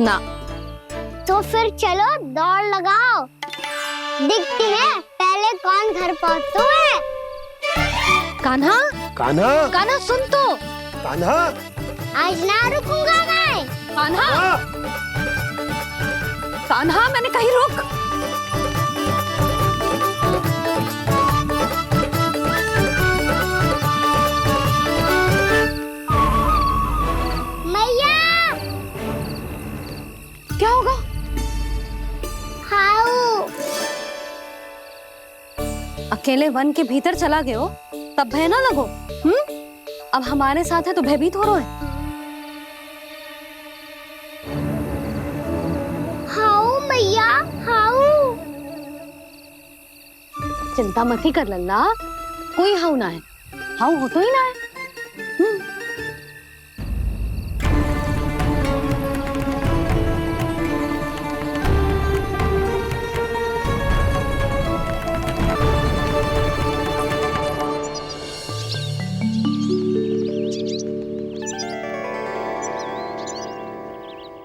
ना। तो फिर चलो दौड़ लगाओ, दिखती है पहले कौन घर पहुंचता है। कान्हा, कान्हा, कान्हा सुन तो। कान्हा, आज ना रुकूंगा मैं। कान्हा, कान्हा मैंने कहीं रुक। मैया, क्या होगा? हाउ अकेले वन के भीतर चला गए हो तब भय ना लगो। अब हमारे साथ है तो भयभीत हो रहे हो। हाउ मैया, हाउ। चिंता मत ही कर लल्ला, कोई हाउ ना है। हाउ हो तो ही ना है।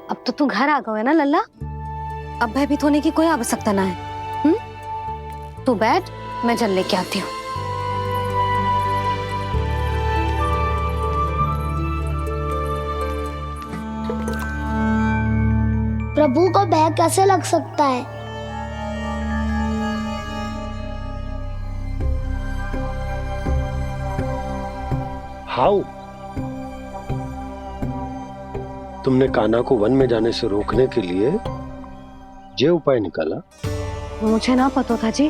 अब तो तू घर आ गया है ना लल्ला, अब भयभीत होने की कोई आवश्यकता ना है। तू बैठ, मैं जल लेके आती हूँ। प्रभु को भय कैसे लग सकता है? हाउ? तुमने कान्हा को वन में जाने से रोकने के लिए ये उपाय निकाला? मुझे ना पता था जी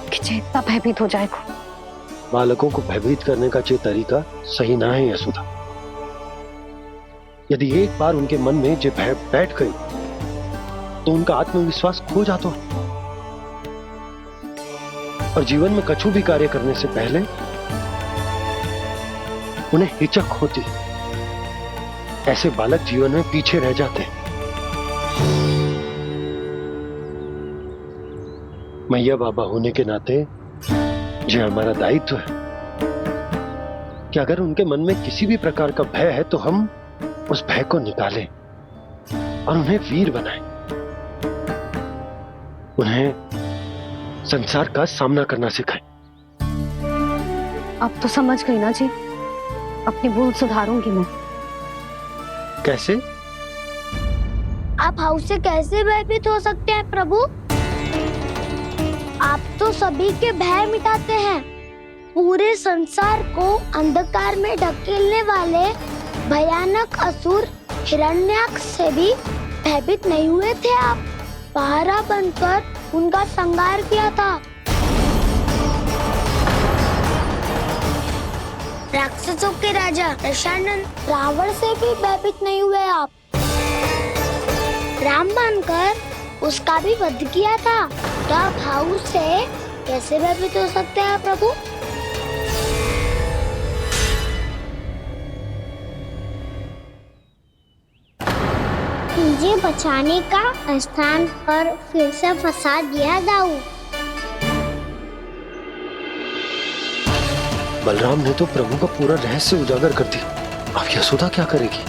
कि इतना भयभीत हो जाएगा। बालकों को भयभीत करने का ये तरीका सही ना है यशोदा। यदि एक बार उनके मन में ये भय बैठ गई तो उनका आत्मविश्वास खो जाता है और जीवन में कछु भी कार्य करने से पहले उन्हें हिचक होती। ऐसे बालक जीवन में पीछे रह जाते हैं। मैया बाबा होने के नाते ये हमारा दायित्व है कि अगर उनके मन में किसी भी प्रकार का भय है तो हम उस भय को निकालें और उन्हें वीर बनाएं, उन्हें संसार का सामना करना सिखाएं। अब तो समझ गई ना जी, अपनी भूल सुधारूंगी मैं। कैसे? आप हाउ से कैसे भयभीत हो सकते हैं प्रभु? आप तो सभी के भय मिटाते हैं। पूरे संसार को अंधकार में ढकेलने वाले भयानक असुर हिरण्याक्ष से भी भयभीत नहीं हुए थे आप। पहरा बनकर उनका संहार किया था। राक्षसों के राजा दशानन रावण से भी भयभीत नहीं हुए आप। राम बनकर उसका भी वध किया था। तो आप हाउ से कैसे भयभीत हो सकते हैं प्रभु? मुझे बचाने का स्थान पर फिर से फंसा दिया दाऊ। बलराम ने तो प्रभु का पूरा रहस्य उजागर कर दिया। अब यशोदा क्या करेगी?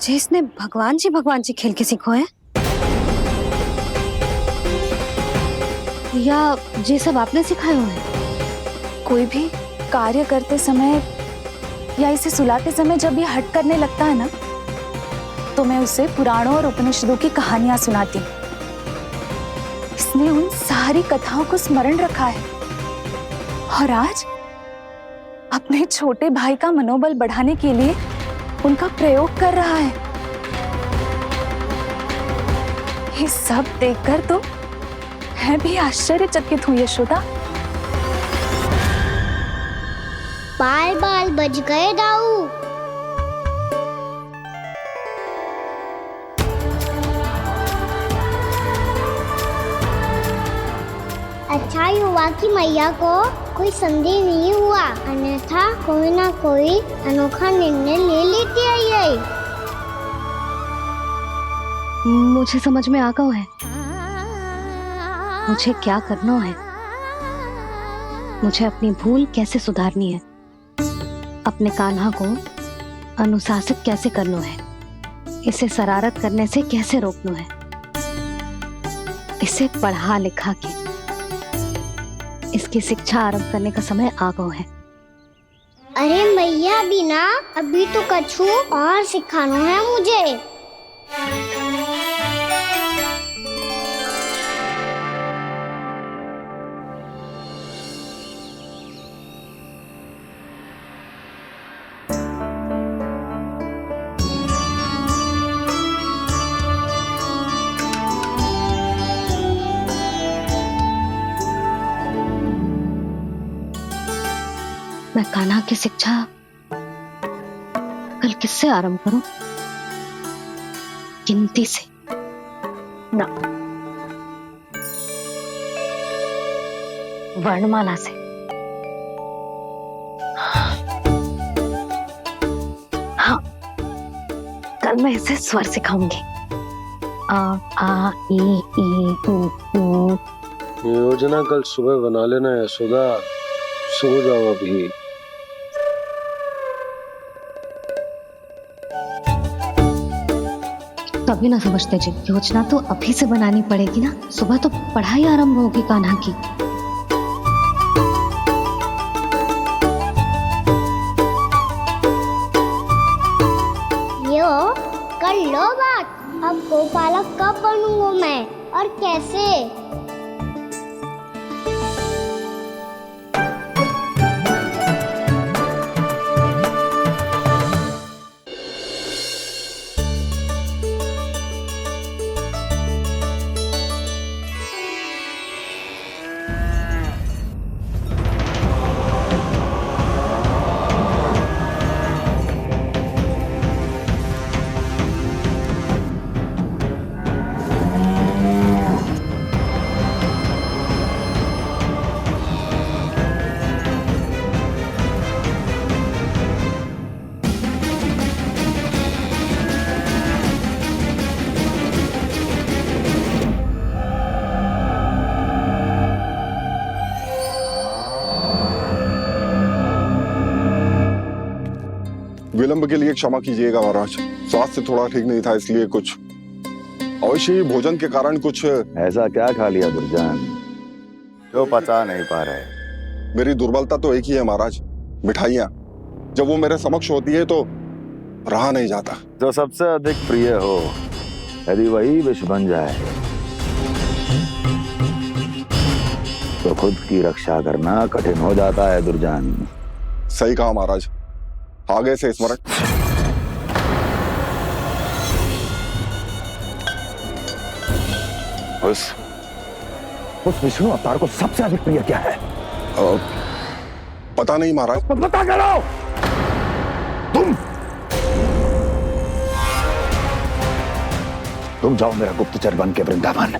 जे इसने भगवान जी खेल के सीखो है, या ये सब आपने सिखाए हुए हैं? कोई भी कार्य करते समय या इसे सुलाते समय जब ये हट करने लगता है ना, तो मैं उसे पुराणों और उपनिषदों की कहानियां सुनाती हूँ। इसने उन सारी कथाओं को स्मरण रखा है और आज अपने छोटे भाई का मनोबल बढ़ाने के लिए उनका प्रयोग कर रहा है। ये सब देखकर तो मैं भी आश्चर्यचकित हूँ यशोदा। बाल बाल बज गए दाऊ। अच्छा ही हुआ कि मैया को कोई संदेह नहीं हुआ, अन्यथा कोई ना कोई अनोखा निर्णय ले लेती है ये। मुझे समझ में आ गया है मुझे क्या करना है। मुझे अपनी भूल कैसे सुधारनी है, अपने कान्हा को अनुशासित कैसे करना है, इसे शरारत करने से कैसे रोकना है, इसे पढ़ा लिखा के इसकी शिक्षा आरंभ करने का समय आ गया है। अरे मैया बिना अभी तो कछु और सिखाना है मुझे। मैं कान्हा की शिक्षा कल किससे आरंभ करूं? गिनती से ना, वर्णमाला से। हाँ, कल मैं इसे स्वर सिखाऊंगी। आ आ ई ई उ। योजना कल सुबह बना लेना यशोदा, सो जाओ अभी। तभी ना समझते जी, योजना तो अभी से बनानी पड़ेगी ना, सुबह तो पढ़ाई आरंभ होगी कान्हा की। यो कर लो बात, अब गोपालक कब बनूंगा मैं और कैसे? विलंब के लिए क्षमा कीजिएगा महाराज, स्वास्थ्य थोड़ा ठीक नहीं था इसलिए कुछ अवश्य ही भोजन के कारण कुछ। ऐसा क्या खा लिया दुर्जन जो पता नहीं पा रहे? मेरी दुर्बलता तो एक ही है महाराज, मिठाइयाँ। जब वो मेरे समक्ष होती है तो रहा नहीं जाता। जो सबसे अधिक प्रिय हो, यदि वही विष बन जाए तो खुद की रक्षा करना कठिन हो जाता है दुर्जन। सही कहा महाराज, आगे से स्मरण। उस विष्णु अवतार को सबसे अधिक प्रिय क्या है? पता नहीं महाराज। पता करो। तुम जाओ मेरा गुप्तचर बन के वृंदावन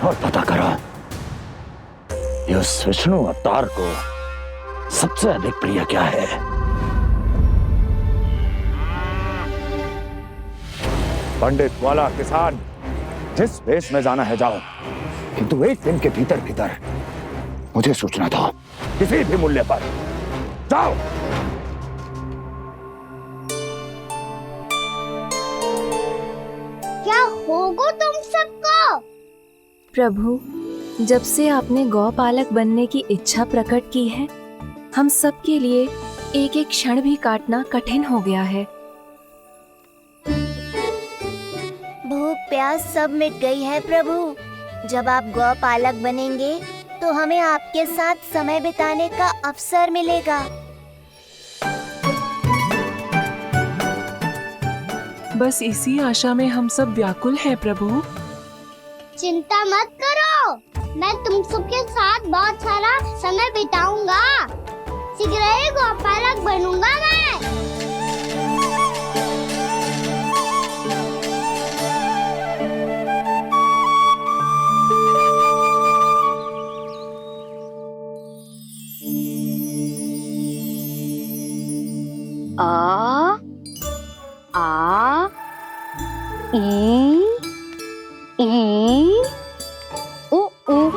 और पता करो कि उस विष्णु अवतार को सबसे अधिक प्रिय क्या है। पंडित वाला किसान जिस वेश में जाना है जाओ, किंतु एक दिन के भीतर भीतर मुझे सूचना दो, किसी भी मूल्य पर। जाओ। क्या होगा तुम सबको? प्रभु, जब से आपने गौपालक बनने की इच्छा प्रकट की है, हम सब के लिए एक एक क्षण भी काटना कठिन हो गया है। भूख प्यास सब मिट गई है प्रभु। जब आप गौपालक बनेंगे तो हमें आपके साथ समय बिताने का अवसर मिलेगा। बस इसी आशा में हम सब व्याकुल हैं प्रभु। चिंता मत करो, मैं तुम सबके साथ बहुत सारा समय बिताऊंगा। शीघ्र ही गोपालक बनूंगा मैं। आ आ ई ई उ उ।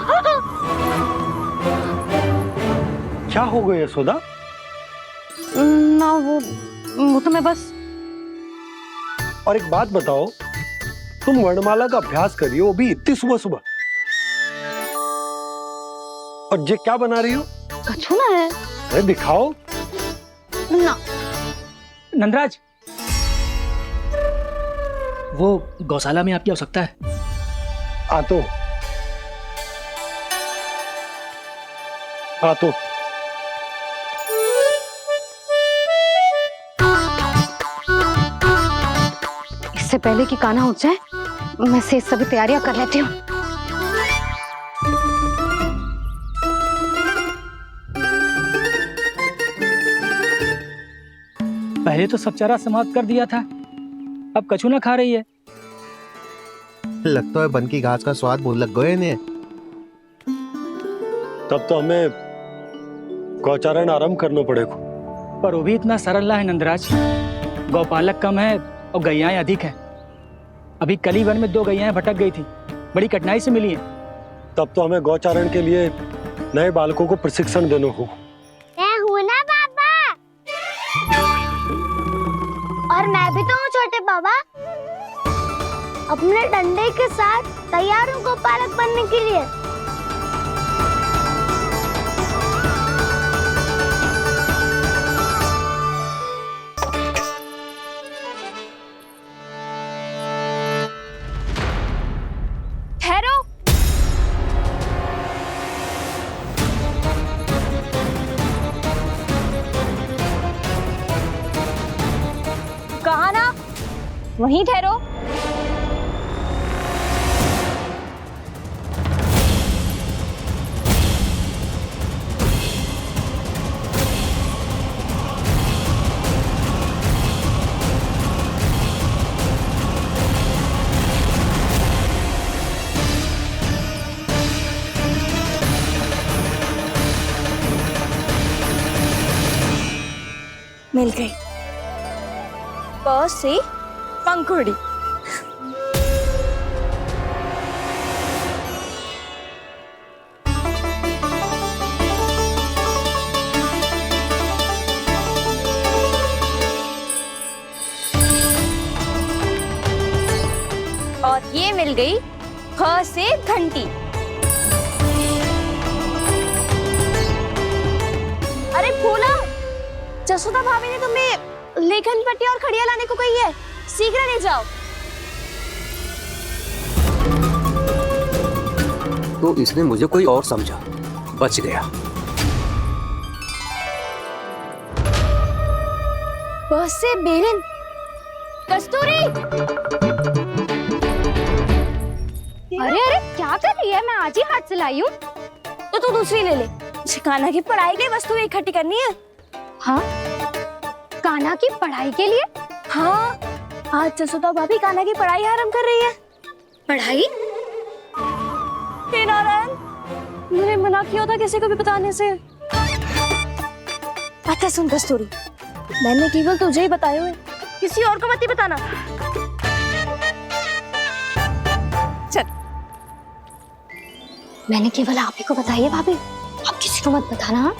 क्या हो गया यशोदा? ना वो तो मैं बस। और एक बात बताओ, तुम वर्णमाला का अभ्यास कर रही हो, वो भी इतनी सुबह सुबह, और ये क्या बना रही हो? कछुआ है। अरे दिखाओ ना। नंदराज, वो गौशाला में आपकी आवश्यकता है। आतो आतो। इससे पहले कि कान्हा उठ जाए, मैं से सभी तैयारियां कर लेती हूँ। पहले तो सब चारा समाप्त कर दिया था, अब कछू ना खा रही है। लगता है बन की घास का स्वाद भूल लग गए ने। तब तो हमें गौचारण आरंभ करना पड़ेगा। पर वो भी इतना सरल ना है नंदराज। गौपालक कम है और गैयाएं अधिक है। अभी कली वन में 2 गैयाएं भटक गई थी, बड़ी कठिनाई से मिली हैं। तब तो हमें गौचारण के लिए नए बालकों को प्रशिक्षण देना हो। मैं हूँ ना बाबा, और मैं भी तो हूँ छोटे बाबा। अपने डंडे के साथ तैयार हूँ गोपालक बनने के लिए। ठहरो। कहा ना, वहीं ठहरो। मिल गई। प से पंखुड़ी। और ये मिल गई ख से घंटी। अरे फूला, जसोदा भाभी ने तुम्हें लेखन पट्टी और खड़िया लाने को कही है, शीघ्र ले जाओ। तो इसने मुझे कोई और समझा, बच गया। बस से बेलन। कस्तूरी, अरे अरे क्या कर रही है? मैं आज ही हाथ से लाई हूँ। तो तू दूसरी ले ले। कान्हा की पढ़ाई की वस्तु इकट्ठी करनी है। हाँ, कान्हा की पढ़ाई के लिए? हाँ, आज जसोदा भाभी कान्हा की पढ़ाई आरंभ कर रही है। पढ़ाई? हे नारायण, मैंने मना किया था किसी को भी बताने से। अच्छा सुन कस्तूरी, मैंने केवल तुझे ही बताए हुए, किसी और को मत ही बताना। चल, मैंने केवल आप ही को बताई है भाभी, आप किसी को मत बताना।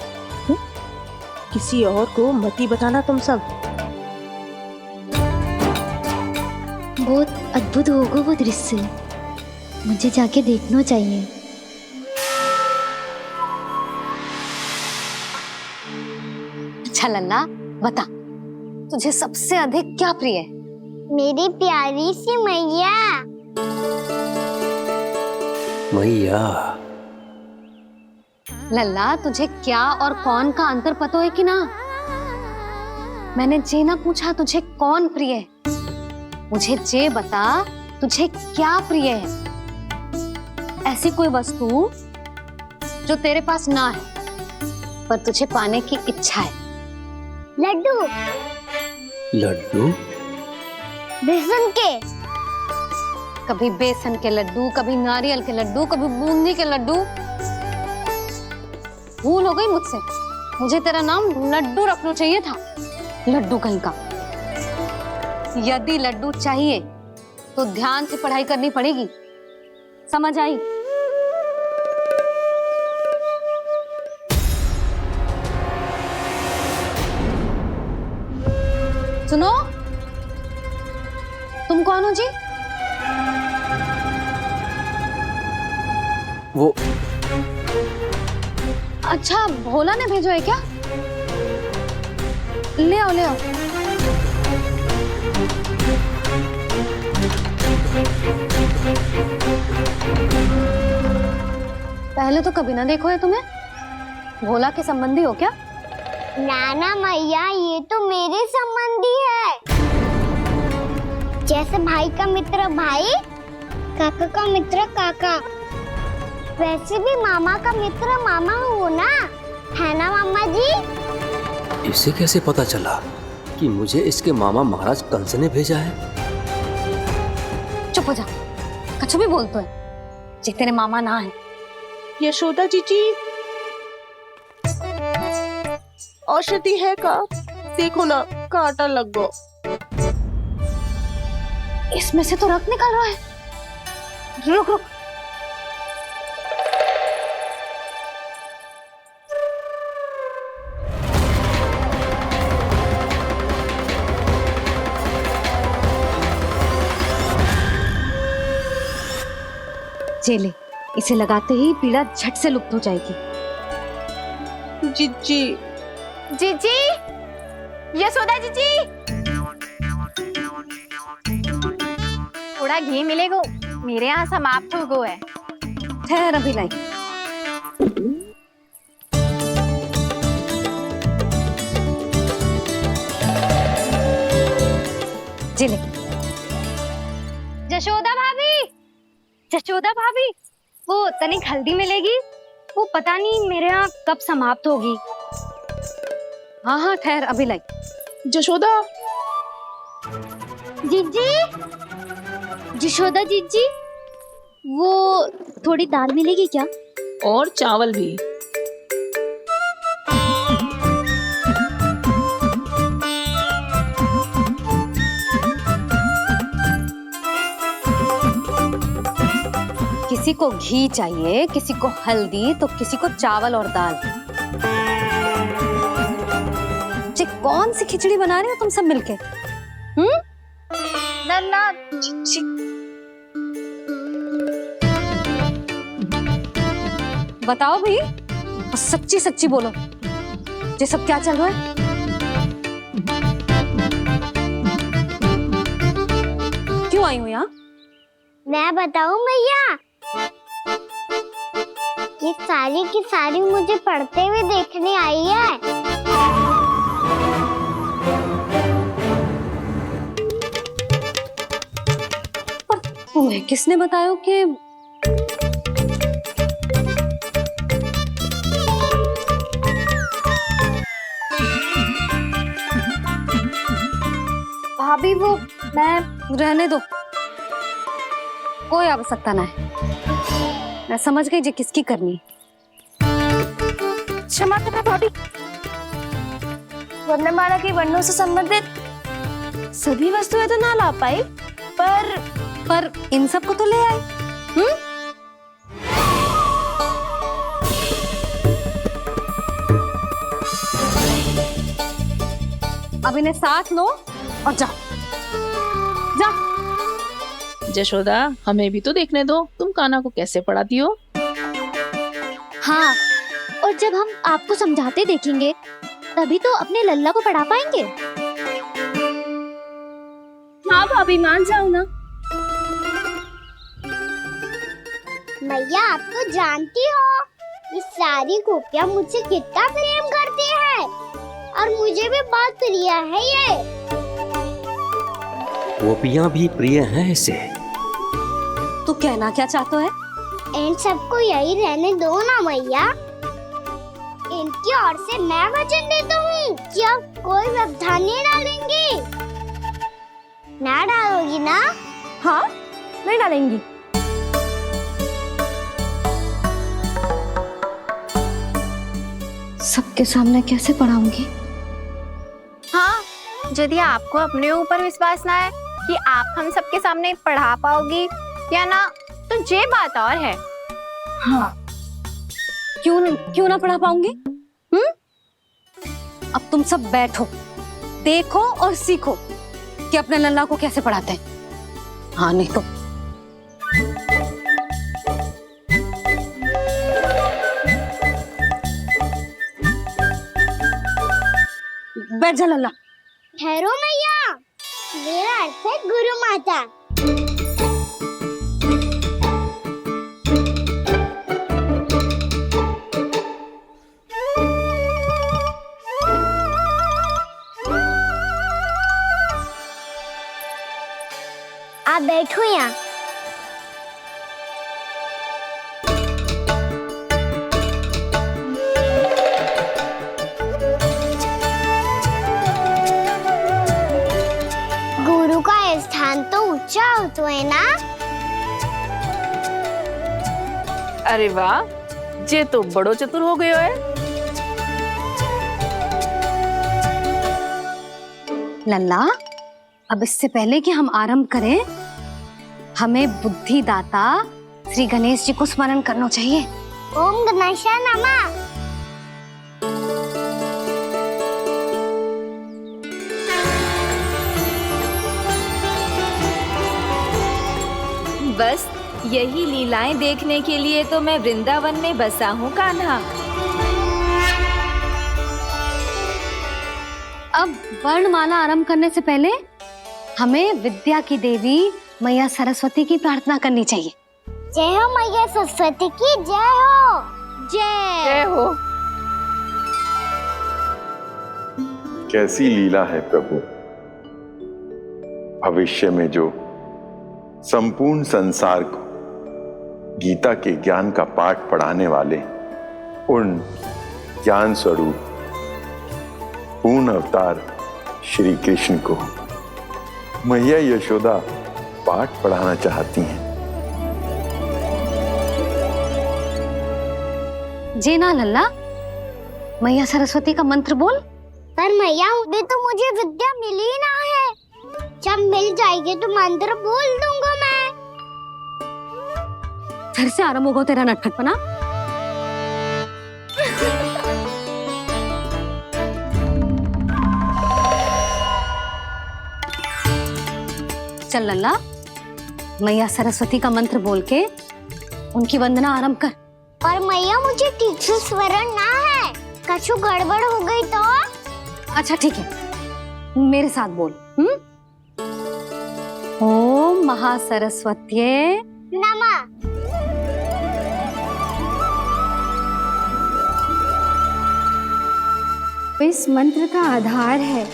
किसी और को मत ही बताना तुम सब। बहुत अद्भुत होगा वो दृश्य, मुझे जाके देखना चाहिए। अच्छा लल्ला, बता तुझे सबसे अधिक क्या प्रिय है? मेरी प्यारी सी मैया। मैया, लल्ला, तुझे क्या और कौन का अंतर पता है कि ना? मैंने जे ना पूछा तुझे कौन प्रिय है, मुझे जे बता तुझे क्या प्रिय है। ऐसी कोई वस्तु जो तेरे पास ना है पर तुझे पाने की इच्छा है। लड्डू। लड्डू? बेसन के। कभी बेसन के लड्डू, कभी नारियल के लड्डू, कभी बूंदी के लड्डू। भूल हो गई मुझसे, मुझे तेरा नाम लड्डू रखना चाहिए था। लड्डू कहीं का। यदि लड्डू चाहिए तो ध्यान से पढ़ाई करनी पड़ेगी, समझ आई? सुनो, तुम कौन हो जी? वो अच्छा, भोला ने भेजो है क्या? ले आओ, ले आओ। पहले तो कभी ना देखो है तुम्हें। भोला के संबंधी हो क्या? नाना मैया, ये तो मेरे संबंधी है। जैसे भाई का मित्र भाई, काका का मित्र काका, वैसे भी मामा का मित्र मामा हो ना, है ना मामा जी? इसे कैसे पता चला कि मुझे इसके मामा महाराज कंस ने भेजा है? चुप हो जा, कछु भी बोलते है, जे तेरे मामा ना है। यशोदा जीजी, औषधि है का? देखो ना, कांटा लग गो। इसमें से तो रक्त निकल रहा है। रुक रुक, चले, इसे लगाते ही पीड़ा झट से लुप्त हो जाएगी। जीजी, जीजी, यशोदा जीजी, थोड़ा घी मिलेगा? मेरे यहाँ समाप्त हो गया है। ठहर, अभी लाई। जिले, जशोदा भाभी, जशोदा भाभी, वो तनिक हल्दी मिलेगी? वो पता नहीं मेरे यहाँ कब समाप्त होगी। हाँ हाँ ठहर, अभी लाई। जशोदा, जीजी, जशोदा जीजी, वो थोड़ी दाल मिलेगी क्या? और चावल भी। किसी को घी चाहिए, किसी को हल्दी, तो किसी को चावल और दाल। जी, कौन सी खिचड़ी बना रहे हो तुम सब मिलके? नन्ना, बताओ भाई, और सच्ची सच्ची बोलो, ये सब क्या चल रहा है? क्यों आई हूँ यहाँ? मैं बताऊं भैया, ये सारी की सारी मुझे पढ़ते हुए देखने आई है। पर तुम्हें किसने बताया कि भाभी? वो मैं रहने दो, कोई आवश्यकता ना है। मैं समझ गई जी किसकी करनी। क्षमा करना भाभी, वर्णमाला के वर्णों से संबंधित सभी वस्तुएं तो ना ला पाई, पर इन सब को तो ले आए। अब इन्हें साथ लो और जाओ, जा। जशोदा, हमें भी तो देखने दो, तुम कान्हा को कैसे पढ़ाती हो। हाँ, और जब हम आपको समझाते देखेंगे तभी तो अपने लल्ला को पढ़ा पाएंगे। हाँ भाभी, मान जाओ ना। मैया, आप तो जानती हो ये सारी गोपियां मुझसे कितना प्रेम करती है, और मुझे भी बहुत प्रिय है ये। गोपियां भी प्रिय हैं इसे। तू कहना क्या चाहता है? इन सबको यही रहने दो ना मैया। इनकी ओर से मैं वचन देता हूँ कि अब कोई व्यवधान नहीं डालेंगी। ना डालोगी ना? हाँ, नहीं डालेंगी। सबके सामने कैसे पढ़ाऊंगी? हाँ, यदि आपको अपने ऊपर विश्वास ना है कि आप हम सबके सामने पढ़ा पाओगी या ना, तो ये बात और है। हाँ, क्यों ना पढ़ा पाऊंगी? अब तुम सब बैठो, देखो और सीखो कि अपने लल्ला को कैसे पढ़ाते हैं। हाँ नहीं तो बैठ जा लल्ला। ठहरो मैया, मेरा अर्थ है गुरु माता। आप बैठो यहाँ। गुरु का स्थान तो ऊंचा होता है ना? अरे वाह, जे तो बड़ो चतुर हो गयो है। लल्ला, अब इससे पहले कि हम आरंभ करें, हमें बुद्धिदाता श्री गणेश जी को स्मरण करना चाहिए। ओम गणेशाय नमः। बस यही लीलाएं देखने के लिए तो मैं वृंदावन में बसा हूँ कान्हा। अब वर्णमाला आरंभ करने से पहले हमें विद्या की देवी मैया सरस्वती की प्रार्थना करनी चाहिए। जय हो मैया सरस्वती की जय हो। जय हो। कैसी लीला है प्रभु, भविष्य में जो संपूर्ण संसार को गीता के ज्ञान का पाठ पढ़ाने वाले उन ज्ञान स्वरूप पूर्ण अवतार श्री कृष्ण को मैया यशोदा पाठ पढ़ाना चाहती हैं। जी ना लल्ला, मैया सरस्वती का मंत्र बोल। पर मैया अभी तो मुझे विद्या मिली ना है, जब मिल जाएगी तो मंत्र बोल दूंगा मैं। फिर से आरंभ होगा तेरा नटखटपना। चल लल्ला, मैया सरस्वती का मंत्र बोल के उनकी वंदना आरंभ कर। पर मैया मुझे ठीक से स्मरण ना है, कछु गड़बड़ हो गई तो? अच्छा ठीक है, मेरे साथ बोल। ओम महासरस्वत्ये नमः। इस मंत्र का आधार है।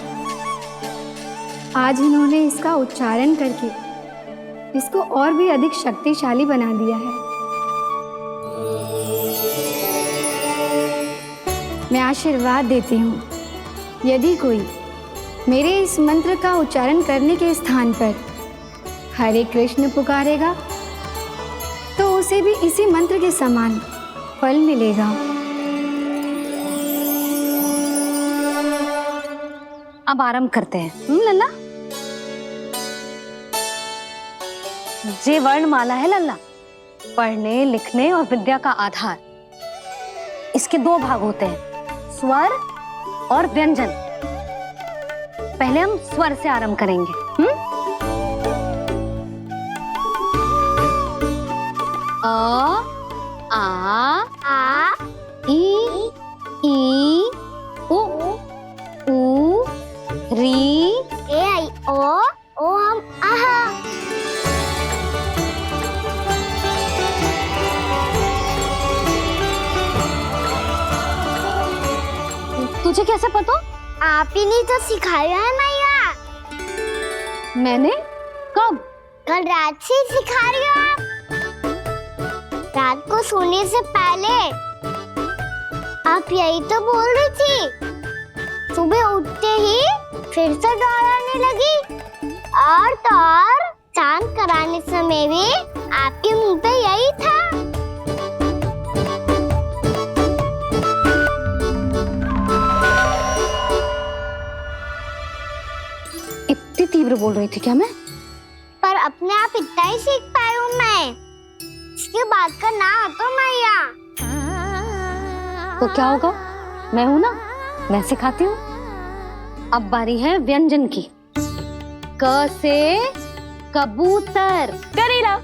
आज इन्होंने इसका उच्चारण करके इसको और भी अधिक शक्तिशाली बना दिया है। मैं आशीर्वाद देती हूँ, यदि कोई मेरे इस मंत्र का उच्चारण करने के स्थान पर हरे कृष्ण पुकारेगा तो उसे भी इसी मंत्र के समान फल मिलेगा। अब आरंभ करते हैं। लल्ला, जे वर्णमाला है लल्ला, पढ़ने लिखने और विद्या का आधार। इसके दो भाग होते हैं, स्वर और व्यंजन। पहले हम स्वर से आरंभ करेंगे। अ, आ, ई, उ, री, ए आई ओ हम आहा। तुझे कैसे पता? आप ही नहीं तो सिखाया है मैया। मैंने? कब? कल रात से सिखा रही हो आप। रात को सोने से पहले आप यही तो बोल रही थी। सुबह उठते ही फिर से दोहराने लगी, और तो और चांद कराने समय भी आपके मुंह पे यही था। इतनी तीव्र बोल रही थी क्या मैं? अपने आप इतना ही सीख पाई हूँ मैं। इसके बाद का ना तो मैया। तो क्या होगा, मैं हूं ना, मैं सिखाती हूँ। अब बारी है व्यंजन की। क से कबूतर। करेला।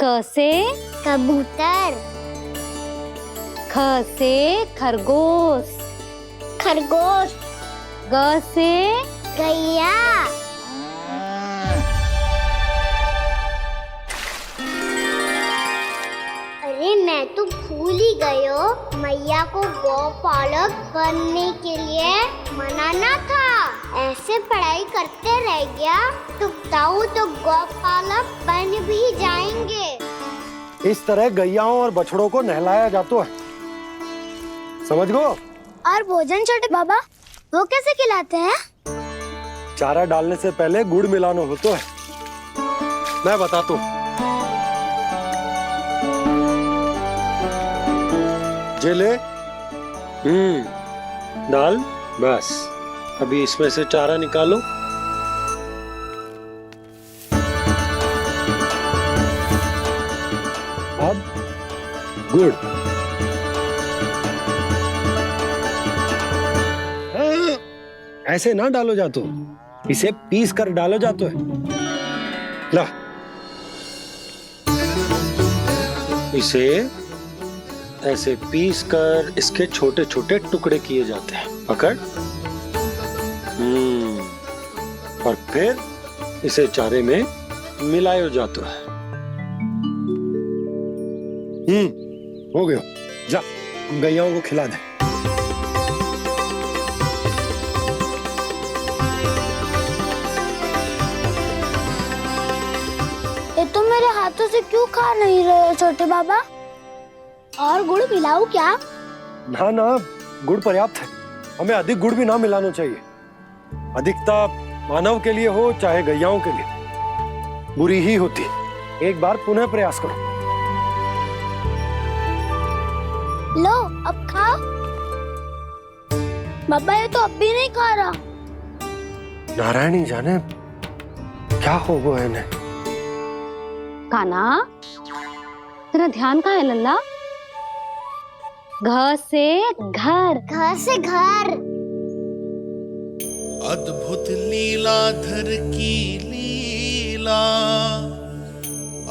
क से कबूतर। ख से खरगोश। खरगोश। ग से गैया। अरे मैं तो भूल ही गई हूँ, मैया को गौपालक बनने के लिए मनाना था। ऐसे पढ़ाई करते रह गया तो ताऊ तो गौपालक बन भी जाएंगे। इस तरह गैयाओं और बछड़ों को नहलाया जाता है, समझ गो। और भोजन छोटे बाबा, वो कैसे खिलाते हैं? चारा डालने से पहले गुड़ मिलाना होता है, मैं बताता हूँ। जे ले, डाल, बस। अभी इसमें से चारा निकालो। अब गुड़। ऐसे ना डालो जातो, इसे पीस कर डालो जातो है। ला, इसे ऐसे पीस कर इसके छोटे छोटे टुकड़े किए जाते हैं। पकड़। और फिर इसे चारे में मिलाया जाता है। हो गया, जा गैयाओं को खिला दे। ये तो मेरे हाथों से क्यों खा नहीं रहे हो छोटे बाबा? और गुड़ मिलाऊं क्या? ना ना, गुड़ पर्याप्त है। हमें अधिक गुड़ भी ना मिलाना चाहिए। अधिकता मानव के लिए हो चाहे गैयाओं के लिए बुरी ही होती। एक बार पुनः प्रयास करो। लो, अब खाओ। बाबा ये तो अब भी नहीं खा रहा। नारायणी जाने क्या हो गया है इन्हें। काना, तेरा ध्यान कहाँ है लल्ला? घ से घर। घर से घर। अद्भुत लीलाधर की लीला,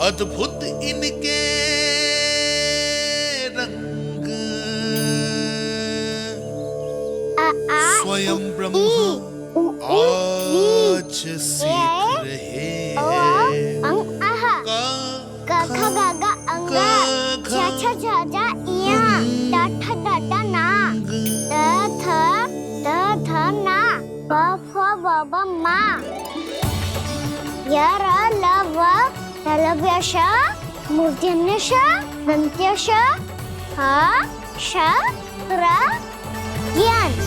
अद्भुत इनके रंग, स्वयं ब्रह्मा आज सीख रहे हैं। गा गा गा अंगा, छा छा छा जा इया, डा ठा डा डा ना, दा थ ना, ब फ ब ब मा, य र ल व ललव्य श, मूर्धन्य श, दन्त्य श, ह श र ज्ञान।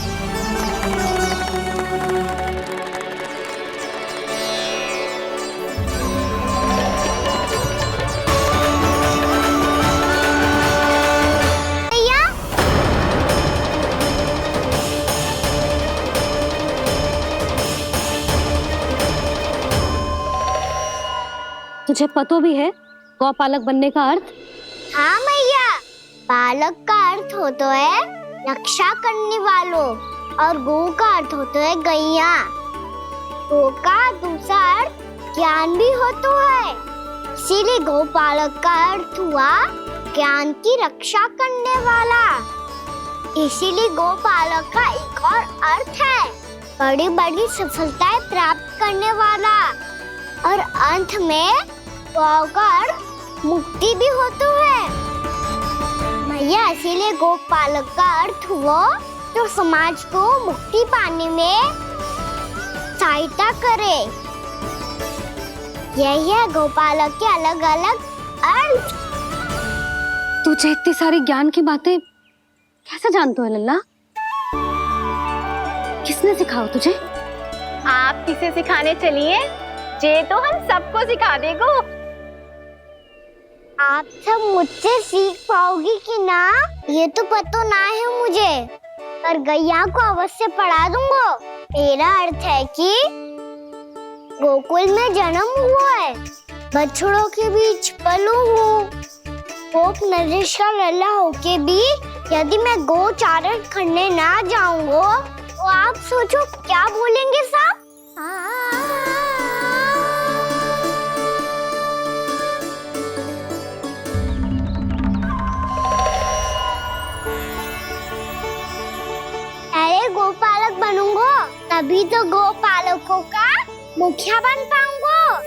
तुझे पतो भी है गौपालक बनने का अर्थ? हाँ मैया, पालक का अर्थ होता है रक्षा करने वालों और गौ का अर्थ होता है गैया। गौ का दूसरा अर्थ ज्ञान भी होता है, इसीलिए गौपालक का अर्थ हुआ ज्ञान की रक्षा करने वाला। इसीलिए गौपालक का एक और अर्थ है बड़ी बड़ी सफलताएं प्राप्त करने वाला। और अंत में गौ का अर्थ मुक्ति भी होता है भैया। इसीलिए गोपालक का अर्थ हुआ जो समाज को मुक्ति पाने में सहायता करे। यही है गोपालक के अलग अलग अर्थ। तुझे इतनी सारी ज्ञान की बातें कैसे जानते हो लल्ला? किसने सिखाओ तुझे? आप किसे सिखाने चलिए, जे तो हम सबको सिखा देगो। आप सब मुझसे सीख पाओगी कि ना, ये तो पता ना है मुझे। पर गैया को अवश्य पढ़ा दूंगा। मेरा अर्थ है कि गोकुल में जन्म हुआ है, बछड़ों के बीच पलू हूँ। गोप नरेश का लल्ला होके भी यदि मैं गोचारण करने ना जाऊंगा तो आप सोचो क्या बोलेंगे साहब? अरे गोपालक बनूंगा तभी तो गोपालकों का मुखिया बन पाऊंगा।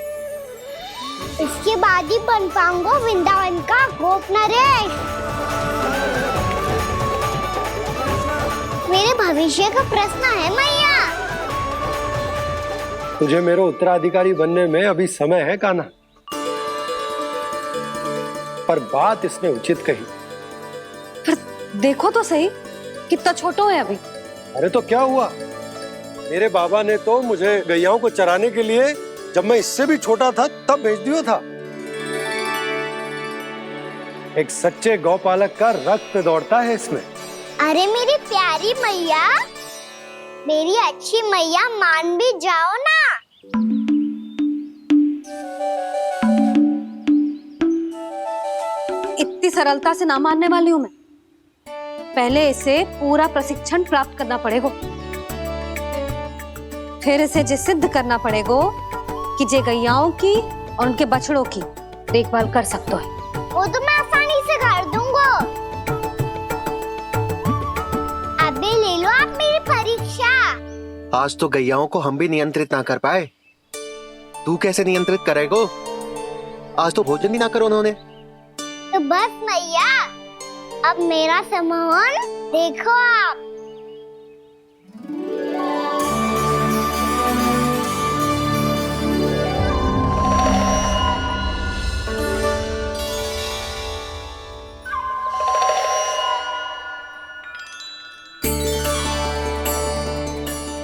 इसके बाद ही बन पाऊंगा वृंदावन का गोप नरेश। मेरे भविष्य का प्रश्न है मैया। तुझे मेरे उत्तराधिकारी बनने में अभी समय है कान्हा, पर बात इसने उचित कही। पर देखो तो सही, कितना छोटो है अभी। अरे तो क्या हुआ, मेरे बाबा ने तो मुझे गैयाओं को चराने के लिए जब मैं इससे भी छोटा था तब भेज दिया था। एक सच्चे गौपालक का रक्त दौड़ता है इसमें। अरे मेरी प्यारी मैया, मेरी अच्छी मैया, मान भी जाओ ना। इतनी सरलता से ना मानने वाली हूं मैं। पहले इसे पूरा प्रशिक्षण प्राप्त करना पड़ेगा, फिर इसे ये सिद्ध करना पड़ेगा कि जे गैयाओं की और उनके बछड़ों की देखभाल कर सकते है। वो तो मैं आसानी से कर दूंगा। अबे ले लो आप मेरी परीक्षा। आज तो गैयाओं को हम भी नियंत्रित ना कर पाए, तू कैसे नियंत्रित करेगो? आज तो भोजन ही ना करो उन्होंने। तो बस मैया, अब मेरा सम्मान देखो आप।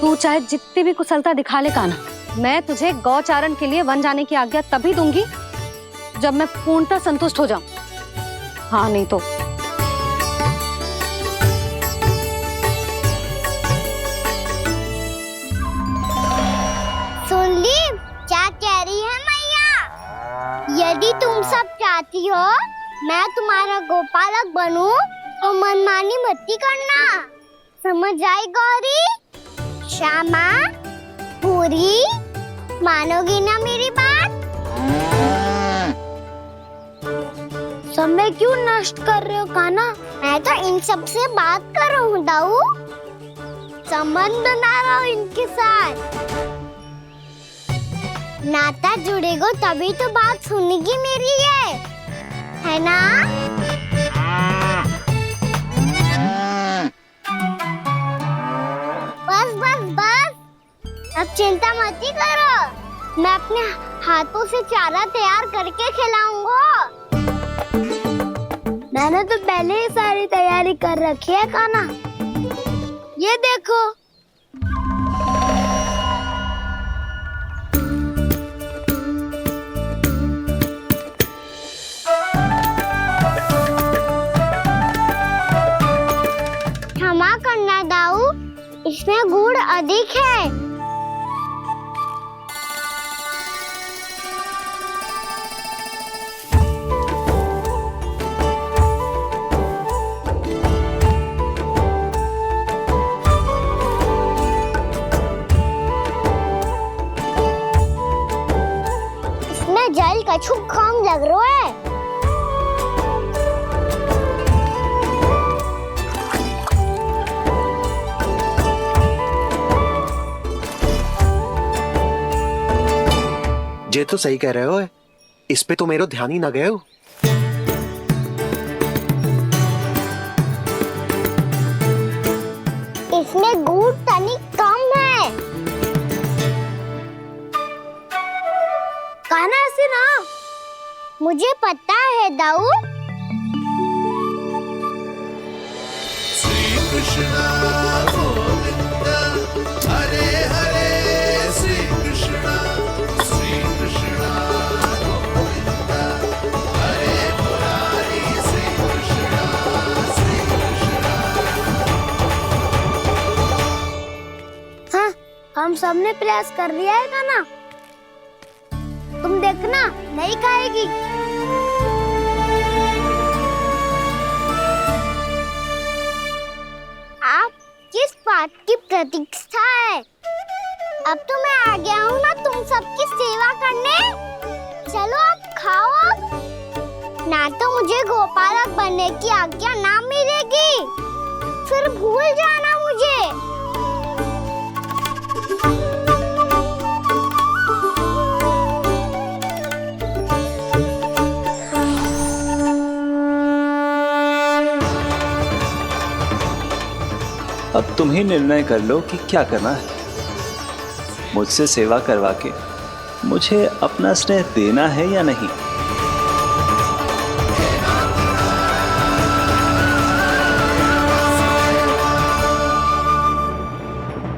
तू चाहे जितनी भी कुशलता दिखा ले कान्हा, मैं तुझे गौचारण के लिए वन जाने की आज्ञा तभी दूंगी जब मैं पूर्णतः संतुष्ट हो जाऊं। हाँ नहीं तो सुन ली क्या कह रही है मैया? यदि तुम सब चाहती हो मैं तुम्हारा गोपालक बनूं तो मनमानी मत करना, समझ आई गौरी? श्यामा, पूरी, मानोगी ना मेरी बात? समय क्यों नष्ट कर रहे हो कान्हा? मैं तो इन सब से बात कर रहा हूँ दाऊ, संबंध बना रहा हूँ इनके साथ। नाता जुड़ेगा तभी तो बात सुनेगी मेरी है ना? बस बस बस, अब चिंता मत ही करो, मैं अपने हाथों से चारा तैयार करके खिलाऊंगा। मैंने तो पहले ही सारी तैयारी कर रखी है कान्हा, ये देखो। क्षमा करना दाऊ, इसमें गुड़ अधिक है। इसमें जल कछु कम लग रहा है। ये तो सही कह रहे हो, इस पे तो मेरो ध्यान ही ना गए हो। इसमें गुड़ तनिक कम है। कान्हा ऐसे ना, मुझे पता है दाऊ। श्री कृष्ण गोविंद हरे हरे, श्री कृष्ण गोविंद हरे मुरारी, श्री कृष्ण हाँ, हम सबने प्रयास कर दिया है खाना। तुम देखना, नहीं खाएगी। आप किस बात की प्रतीक्षा है? अब तो मैं आ गया हूँ ना तुम सबकी सेवा करने। चलो अब खाओ अब। ना तो मुझे गोपालक बनने की आज्ञा ना मिलेगी, फिर भूल जाना मुझे। अब तुम ही निर्णय कर लो कि क्या करना है। मुझसे सेवा करवा के मुझे अपना स्नेह देना है या नहीं।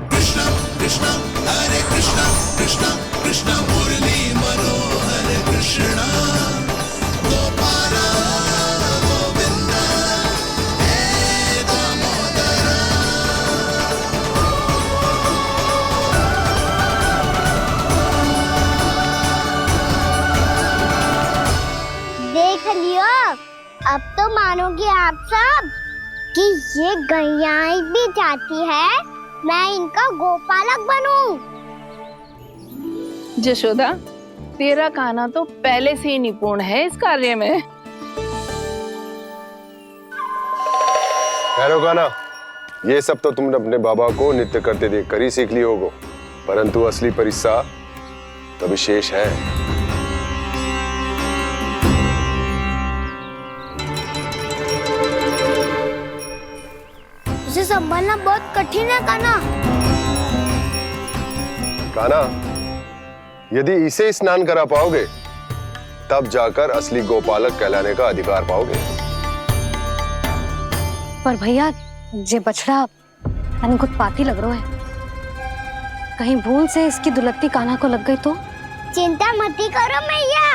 कृष्ण कृष्ण हरे कृष्ण कृष्ण कृष्ण मुरली मनोहर कृष्ण गोपाल गोविंद हे दामोदर। देख लियो, अब तो मानोगे आप सब कि ये गैयाएं भी चाहती है मैं इनका गोपालक बनूं। जशोदा, तेरा कान्हा तो पहले से ही निपुण है इस कार्य में। ठहरो कान्हा, ये सब तो तुमने अपने बाबा को नृत्य करते देख कर ही सीख ली होगो, परंतु असली परिस्सा तो विशेष है। उसे संभालना बहुत कठिन है कान्हा। कान्हा, यदि इसे स्नान करा पाओगे तब जाकर असली गोपालक कहलाने का अधिकार पाओगे। पर भैया, ये बछड़ा तनिक उत्पाती लग रहा है। कहीं भूल से इसकी दुलत्ती कान्हा को लग गई तो? चिंता मती करो मैया,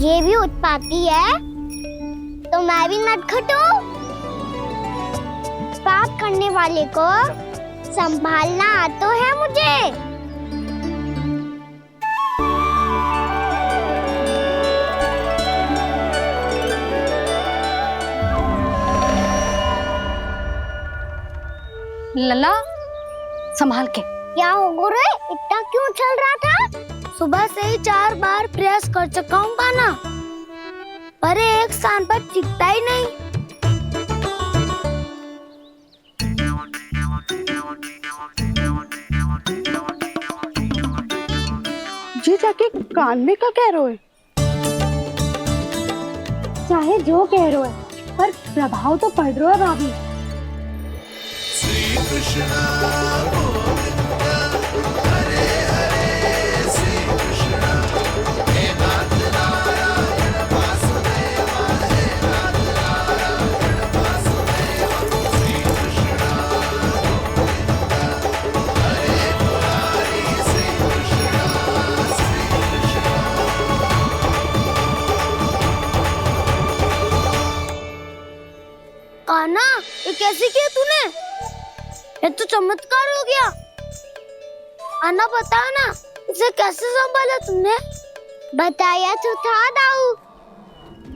ये भी उत्पाती है तो मैं भी नटखट हूँ। पाप करने वाले को संभालना आता है मुझे। लला, संभाल के। क्या हो गुरु, इतना क्यों चल रहा था? सुबह से ही 4 बार प्रयास कर चुका हूँ कान्हा, पर एक स्थान पर टिकता ही नहीं। जी जाके कान में का कह रहे हो? चाहे जो कह रहे हो, पर प्रभाव तो पड़ रहा है भाभी। श्री कृष्ण गोविंद हरे हरे श्री कृष्ण हे नाथ नारायण वासुदेव हे नाथ नारायण वासुदेव श्री कृष्ण गोविंद हरे मुरारी श्री कृष्ण कान्हा, ये कैसे किया तूने? ये तो चमत्कार हो गया। अन्ना बता ना, इसे कैसे संभाला तुमने? बताया तो था दाऊ,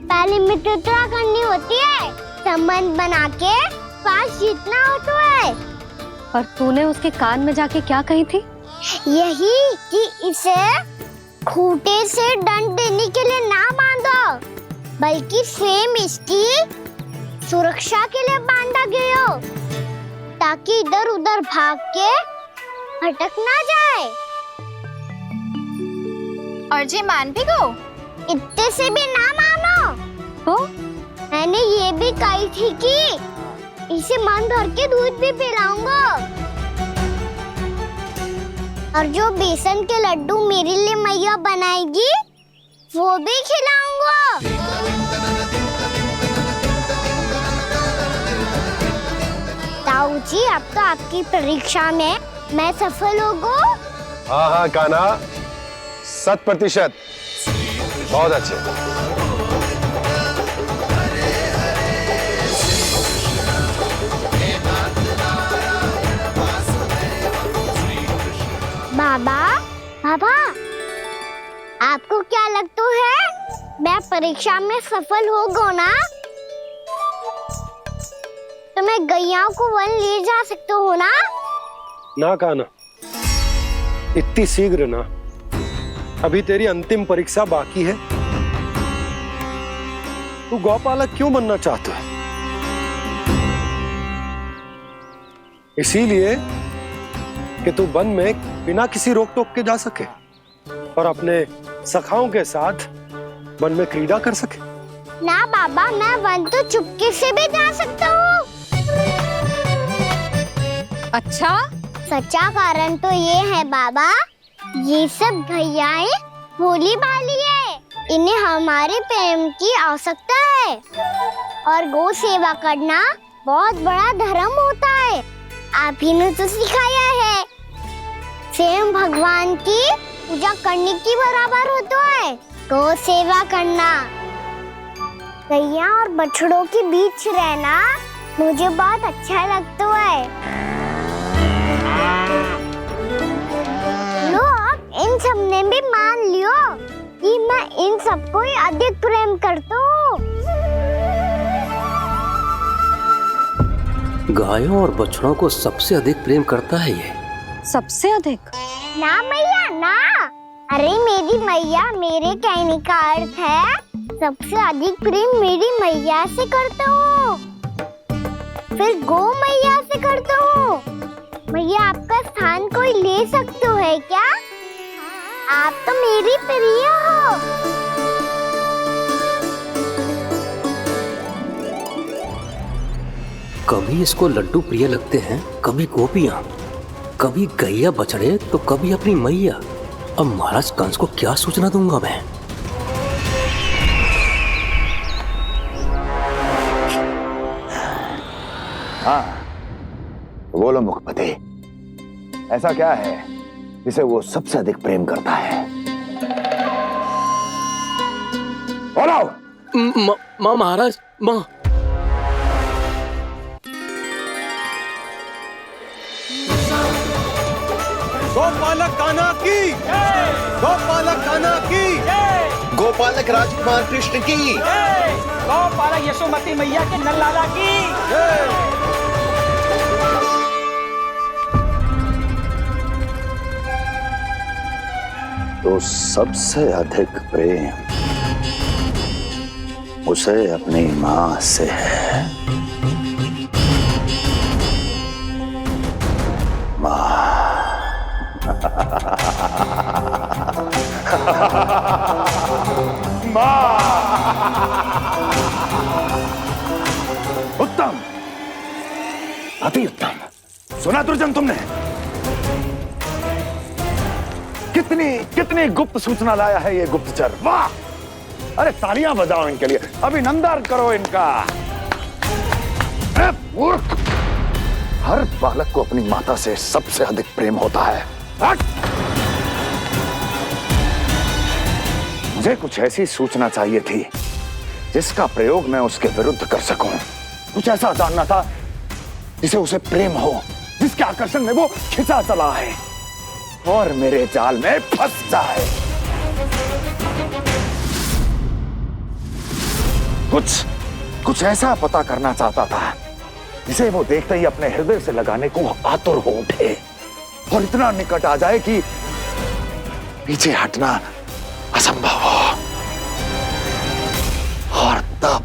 पहले मित्रता करनी होती है, संबंध बना के पास जीतना होता है। और तूने उसके कान में जाके क्या कही थी? यही कि इसे खूंटे से दंड देने के लिए ना बांधो, बल्कि फेम इसकी सुरक्षा के लिए बांधा गया हो, ताकि इधर उधर भाग के भटक ना जाए। और जी मान भी गो? इतने से भी ना मानो। तो मैंने ये भी कही थी कि इसे मन भर के दूध भी पिलाऊंगा, और जो बेसन के लड्डू मेरे लिए मैया बनाएगी वो भी खिलाऊंगा। ताऊ जी, अब तो आपकी परीक्षा में मैं सफल होगा। हाँ हाँ कान्हा, 100%। बहुत अच्छे। बाबा बाबा, आपको क्या लगता है मैं परीक्षा में सफल हो गो ना तो मैं गैया को वन ले जा सकता हूँ ना? ना काना, इतनी शीघ्र ना, अभी तेरी अंतिम परीक्षा बाकी है। तू गौपालक क्यों बनना चाहता है? इसीलिए कि तू वन में बिना किसी रोक टोक के जा सके और अपने सखाओं के साथ वन में क्रीड़ा कर सके। ना बाबा, मैं वन तो चुपके से भी जा सकता हूँ। अच्छा, सच्चा कारण तो ये है बाबा, ये सब भैयाएं भोली भाली है, इन्हें हमारे प्रेम की आवश्यकता है और गौ सेवा करना बहुत बड़ा धर्म होता है। आप ही ने तो सिखाया है, स्वयं भगवान की पूजा करने की बराबर होता है गौ सेवा करना। गैया और बछड़ों के बीच रहना मुझे बहुत अच्छा लगता है। लो, अब इन सब ने भी मान लियो कि मैं इन सबको ही अधिक प्रेम करता हूँ। गायों और बछड़ों को सबसे अधिक प्रेम करता है ये। सबसे अधिक? ना मैया ना, अरे मेरी मैया, मेरे कहने का अर्थ है सबसे अधिक प्रेम मेरी मैया से करता हूँ, फिर गौ मैया से करता हूँ। मैया, आपका स्थान कोई ले सकते है क्या? आप तो मेरी प्रिय हो। कभी इसको लड्डू प्रिय लगते हैं, कभी गोपियां, कभी गैया बछड़े, तो कभी अपनी मैया। अब महाराज कंस को क्या सूचना दूंगा मैं? हाँ, बोलो मुखपति, ऐसा क्या है जिसे वो सबसे अधिक प्रेम करता है? बोलो। माँ महाराज, माँ। गोपालक कान्हा की, गोपालक कान्हा की, गोपालक राजकुमार कृष्ण की, गोपालक यशोमती मैया के नल्लाला की। तो सबसे अधिक प्रेम उसे अपनी माँ से है। माँ। उत्तम, अति उत्तम। सुना दुर्जन तुमने? कितनी कितनी गुप्त सूचना लाया है ये गुप्तचर। वाह! अरे तालियां बजाओ इनके लिए, अभिनंदन करो इनका। मूर्ख! हर बालक को अपनी माता से सबसे अधिक प्रेम होता है। मुझे कुछ ऐसी सूचना चाहिए थी जिसका प्रयोग मैं उसके विरुद्ध कर सकूं। कुछ ऐसा जानना था जिसे उसे प्रेम हो, जिसके आकर्षण में वो खिंचा चला है और मेरे जाल में फंस जाए। कुछ ऐसा पता करना चाहता था जिसे वो देखते ही अपने हृदय से लगाने को आतुर हो उठे और इतना निकट आ जाए कि पीछे हटना असंभव हो। और तब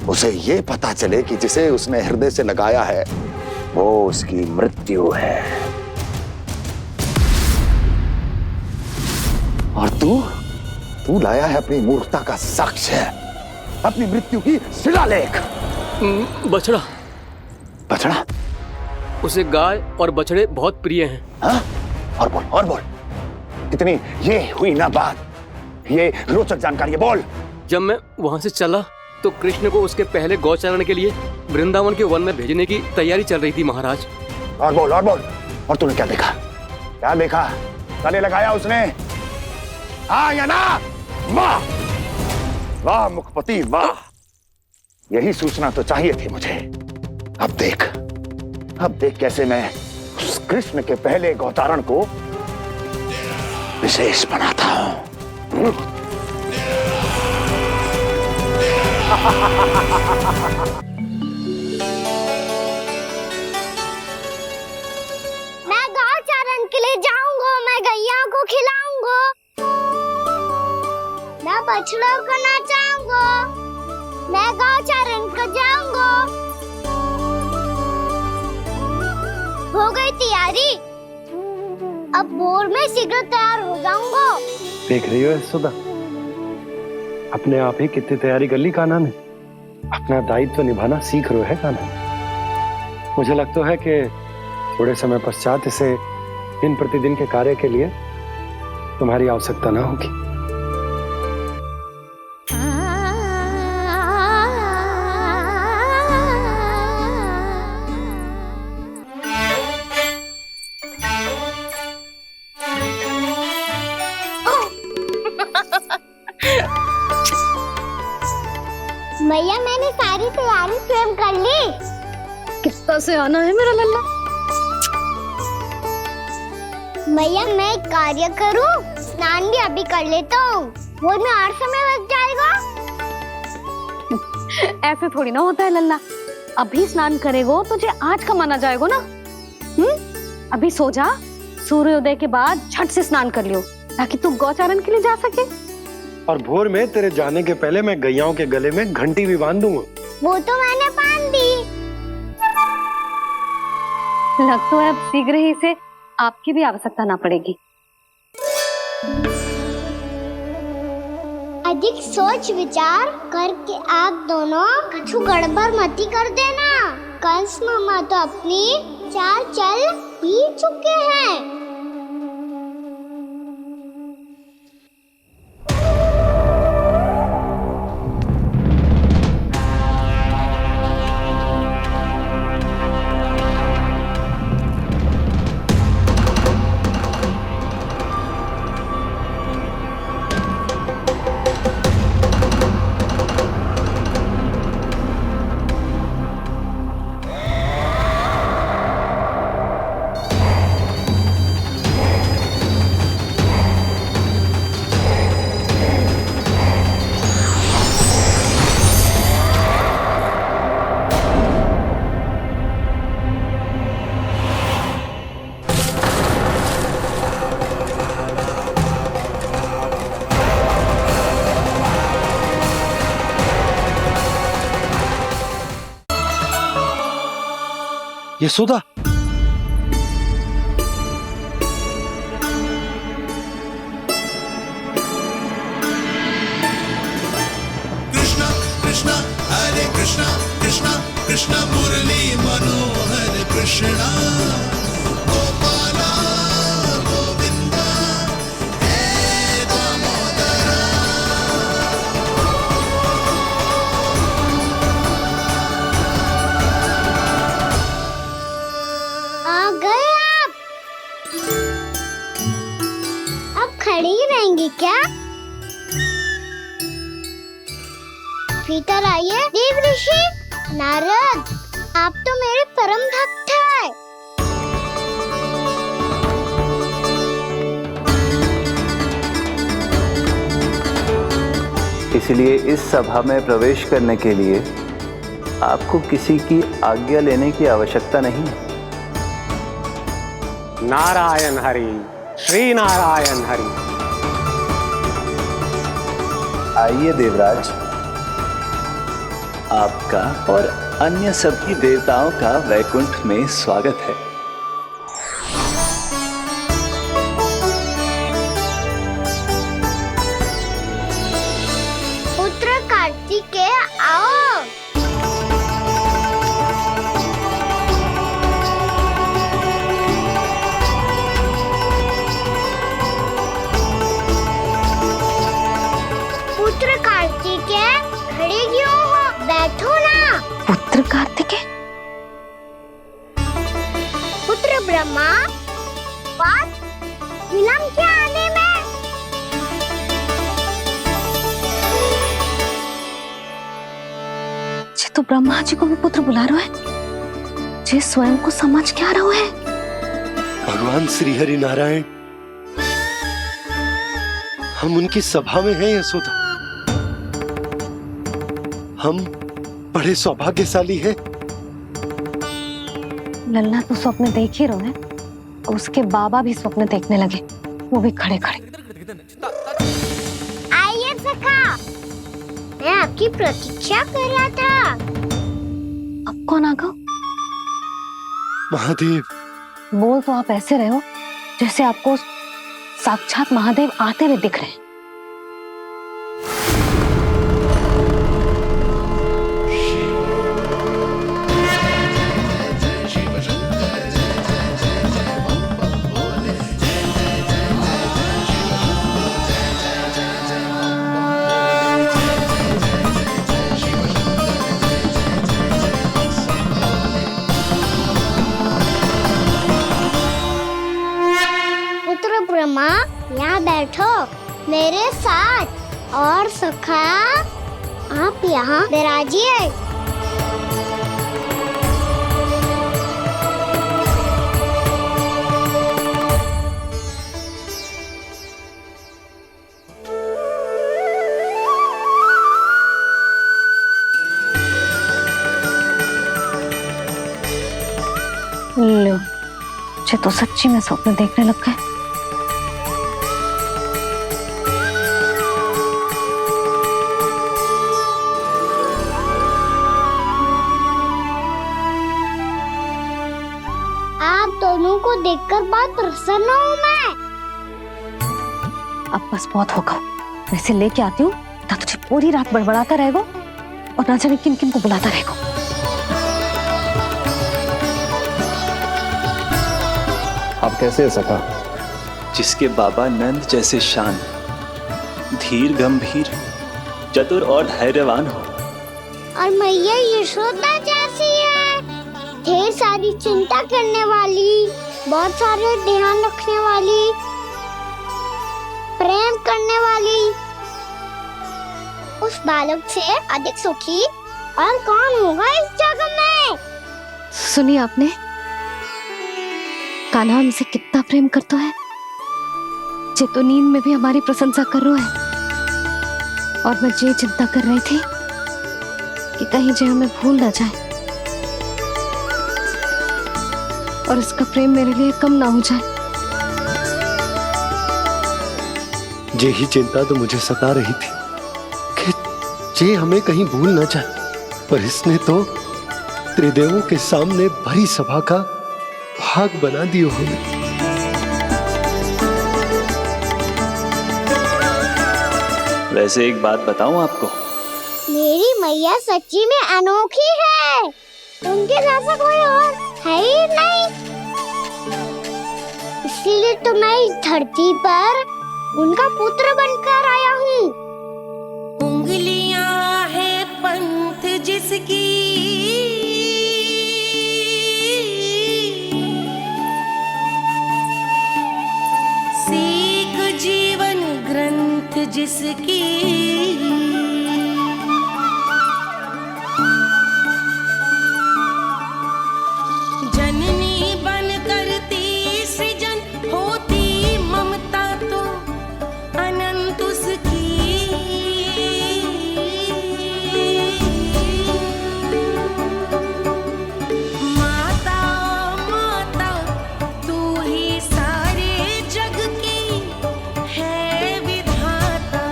उसे ये पता चले कि जिसे उसने हृदय से लगाया है वो उसकी मृत्यु है। और तू लाया है अपनी मूर्खता का साक्ष्य, अपनी मृत्यु की शिलालेख। बछड़ा। बछड़ा? उसे गाय और बछड़े बहुत प्रिय हैं। हाँ? और बोल। कितनी ये हुई ना बात, ये रोचक जानकारी है, बोल। जब मैं वहां से चला तो कृष्ण को उसके पहले गौचारण के लिए वृंदावन के वन में भेजने की तैयारी चल रही थी महाराज। और बोल। और तूने क्या देखा? गले लगाया उसने? हाँ या ना? वाह वाह मुखपति वाह, यही सूचना तो चाहिए थी मुझे। अब देख कैसे मैं उस कृष्ण के पहले गौतारण को विशेष बनाता हूं। मैं गौचारण के लिए जाऊंगा, मैं गैया को खिलाऊंगा, मैं बछड़ों को नचाऊंगा, मैं गौचारण को जाऊंगा। हो गई तैयारी, अब भोर में शीघ्र तैयार हो जाऊंगा। देख रही हो यशोदा, अपने आप ही कितनी तैयारी कर ली कान्हा ने। अपना दायित्व निभाना सीख रहे है कान्हा। मुझे लगता है कि थोड़े समय पश्चात इसे दिन प्रतिदिन के कार्य के लिए तुम्हारी आवश्यकता ना होगी। मैया मैंने सारी तैयारी स्वयं कर ली। कितना से आना है मेरा लल्ला? मैया मैं एक कार्य करूं, स्नान भी अभी कर लेता हूँ, वो में और समय लग जाएगा। ऐसे थोड़ी ना होता है लल्ला, अभी स्नान करेगो तुझे आज का माना जाएगा ना। अभी सो जा, सूर्योदय के बाद झट से स्नान कर लियो ताकि तू गौचारण के लिए जा सके। और भोर में तेरे जाने के पहले मैं गैयाओं के गले में घंटी भी बांध दूंगा। वो तो मैंने बांध दी। लग तो है अब शीघ्र ही से आपकी भी आवश्यकता ना पड़ेगी। अधिक सोच विचार करके आप दोनों कछु गड़बड़ मती कर देना। कंस मामा तो अपनी चाल चल भी चुके हैं। यशोदा, कृष्णा कृष्णा हरे कृष्णा कृष्णा कृष्णा मुरली मनोहर कृष्णा गोपाला गोविंदा हे दामोदरा। आ गए आप। अब खड़ी ही रहेंगी क्या? भीतर आइए। देव ऋषि नारद, आप तो मेरे परम भक्त हैं। इसलिए इस सभा में प्रवेश करने के लिए आपको किसी की आज्ञा लेने की आवश्यकता नहीं है। नारायण हरि, श्री नारायण हरि। आइए देवराज, आपका और अन्य सभी देवताओं का वैकुंठ में स्वागत है। पुत्र कार्तिकेय आओ। पुत्र कार्तिकेय खड़े क्यों हो? बैठो ना। पुत्र कार्तिकेय? पुत्र ब्रह्मा, बात विलंब क्या आने में? जे तो ब्रह्मा जी को भी पुत्र बुला रहा है, जे स्वयं को समझ क्या रहा है। भगवान श्री हरि नारायण, हम उनकी सभा में हैं यशोदा। हम बड़े सौभाग्यशाली हैं। लल्ला तो स्वप्न देख ही रहे हैं, उसके बाबा भी स्वप्न देखने लगे, वो भी खड़े खड़े। आइए सखा, मैं आपकी प्रतीक्षा कर रहा था। अब कौन आ गया? महादेव। बोल तो आप ऐसे रहे हो जैसे आपको साक्षात महादेव आते हुए दिख रहे हैं। ब्रह्मा, यहाँ बैठो मेरे साथ। और सखा, आप यहाँ विराजिए। लो, मुझे तो सच्ची में स्वप्न देखने लग गए। दोनों को देखकर बहुत प्रसन्न हूँ मैं। अब बस बहुत होगा, वैसे लेके आती हूँ तो तुझे पूरी रात बड़बड़ाता रहेगा और ना जाने किन किन को बुलाता रहेगा। आप कैसे है सखा? जिसके बाबा नंद जैसे शान, धीर गंभीर, चतुर और धैर्यवान हो, और मैया यशोदा जैसी है, ढेर सारी चिंता करने वाली, बहुत सारे ध्यान रखने वाली, प्रेम करने वाली। उस बालक से अधिक सुखी और कौन होगा इस जगत में? सुनिए आपने, कान्हा हमसे कितना प्रेम करता है, जे तो नींद में भी हमारी प्रशंसा कर रहा है। और मैं ये चिंता कर रही थी कि कहीं जे हमें भूल ना जाए और इसका प्रेम मेरे लिए कम ना हो जाए। यही चिंता तो मुझे सता रही थी कि जे हमें कहीं भूल ना जाए, पर इसने तो त्रिदेवों के सामने भरी सभा का भाग बना दियो हमें। वैसे एक बात बताऊं आपको, मेरी मैया सच्ची में अनोखी है, उनके जैसा कोई और है ही नहीं। इसीलिए तो मैं इस धरती पर उनका पुत्र बनकर आया हूँ। उंगलियां है पंथ जिसकी, सीख जीवन ग्रंथ जिसकी, जननी बन करती सृजन होती ममता तो अनंत उसकी। माता माता तू ही सारे जग की है विधाता,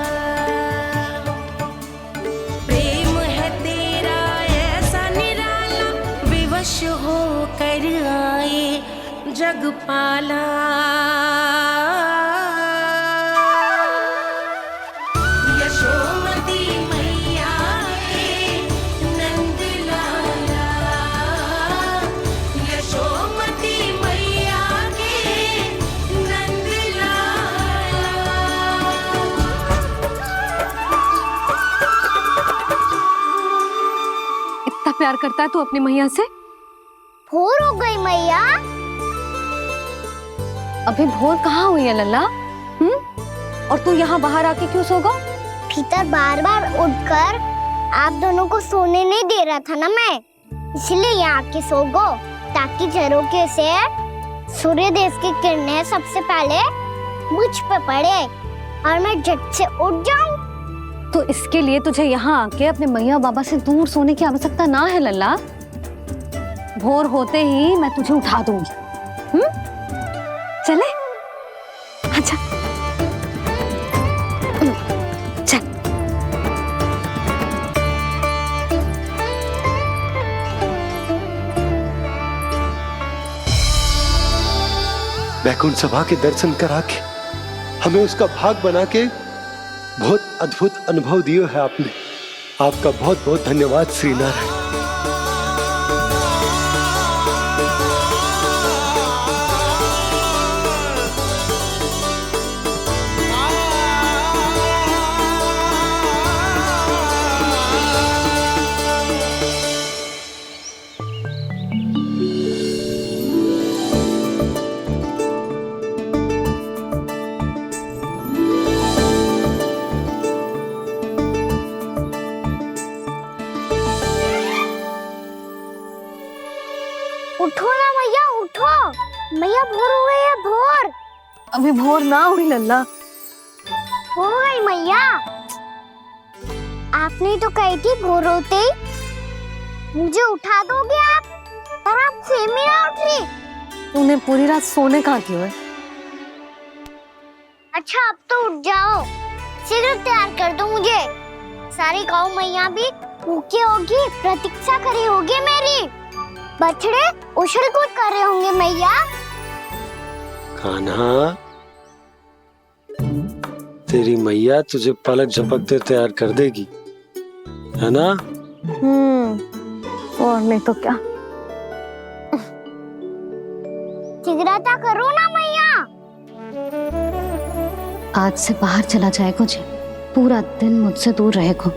प्रेम है तेरा ऐसा निराला, विवश हो कर आए जग पाला। यशोमती मैया के नंद लाला, यशोमती मैया के नंद लाला। इतना प्यार करता है तू अपनी मैया से? भोर हो गई मैया। अभी भोर कहाँ हुई है लल्ला? और तू यहाँ बाहर आके क्यों सो गया? भीतर बार बार उठकर आप दोनों को सोने नहीं दे रहा था ना मैं, इसलिए यहाँ आके सो गो, ताकि झरोके से सूर्य देव की किरणें सबसे पहले मुझ पे पड़े और मैं झट से उठ जाऊं। तो इसके लिए तुझे यहाँ आके अपने मैया बाबा से दूर सोने की आवश्यकता ना है लल्ला। भोर होते ही मैं तुझे उठा दूंगी। चले? अच्छा चल। वैकुंठ सभा के दर्शन करा के हमें उसका भाग बना के बहुत अद्भुत अनुभव दिया है आपने। आपका बहुत बहुत धन्यवाद श्री नारायण। उठो ना मैया, उठो। मैया भोर हो गई है, भोर। अभी भोर ना हुई लल्ला। हो गई मैया। आपने तो कही थी भोर होते ही मुझे उठा दोगे आप, और आप फिर भी ना उठी। तूने पूरी रात सोने कहाँ क्यों है? अच्छा अब तो उठ जाओ, शीघ्र तैयार कर दो मुझे। सारी गौ मैया भी भूखी होगी, प्रतीक्षा करी होगी मेरी। बछड़े उछल कूद कर रहे होंगे मैया। कान्हा, तेरी मैया तुझे पलक झपकते तैयार कर देगी, है ना? और नहीं तो क्या। शीघ्रता करो ना मैया। आज से बाहर चला जाएगा जी, पूरा दिन मुझसे दूर रहेगा।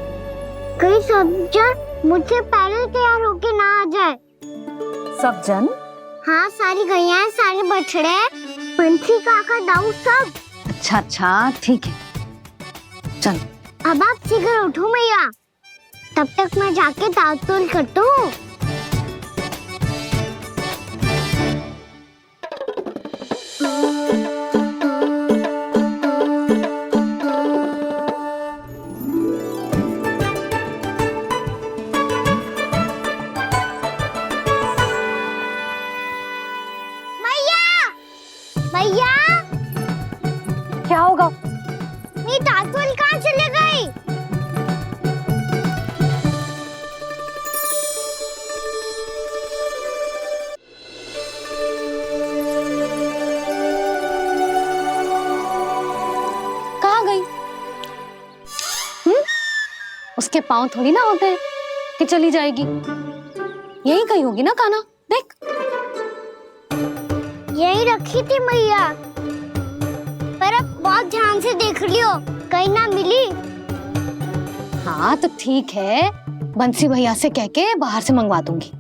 कहीं सब जन मुझसे पहले तैयार होके ना आ जाए। सब जन? हाँ, सारी गैया, सारे बछड़े, पंछी, काका, दाऊ सब। अच्छा अच्छा ठीक है, चल। अब आप शीघ्र उठो मैया, तब तक मैं जाके ताल-तोल करता हूँ। मैया, क्या होगा? मेरी ताल-तोल कहाँ चले गई? कहाँ गई? उसके पाँव थोड़ी ना होते हैं कि चली जाएगी। यही कहीं होगी ना कान्हा, देख। यही रखी थी मैया, पर अब बहुत ध्यान से देख लियो, कहीं ना मिली। हाँ तो ठीक है, बंसी भैया से कह के बाहर से मंगवा दूंगी।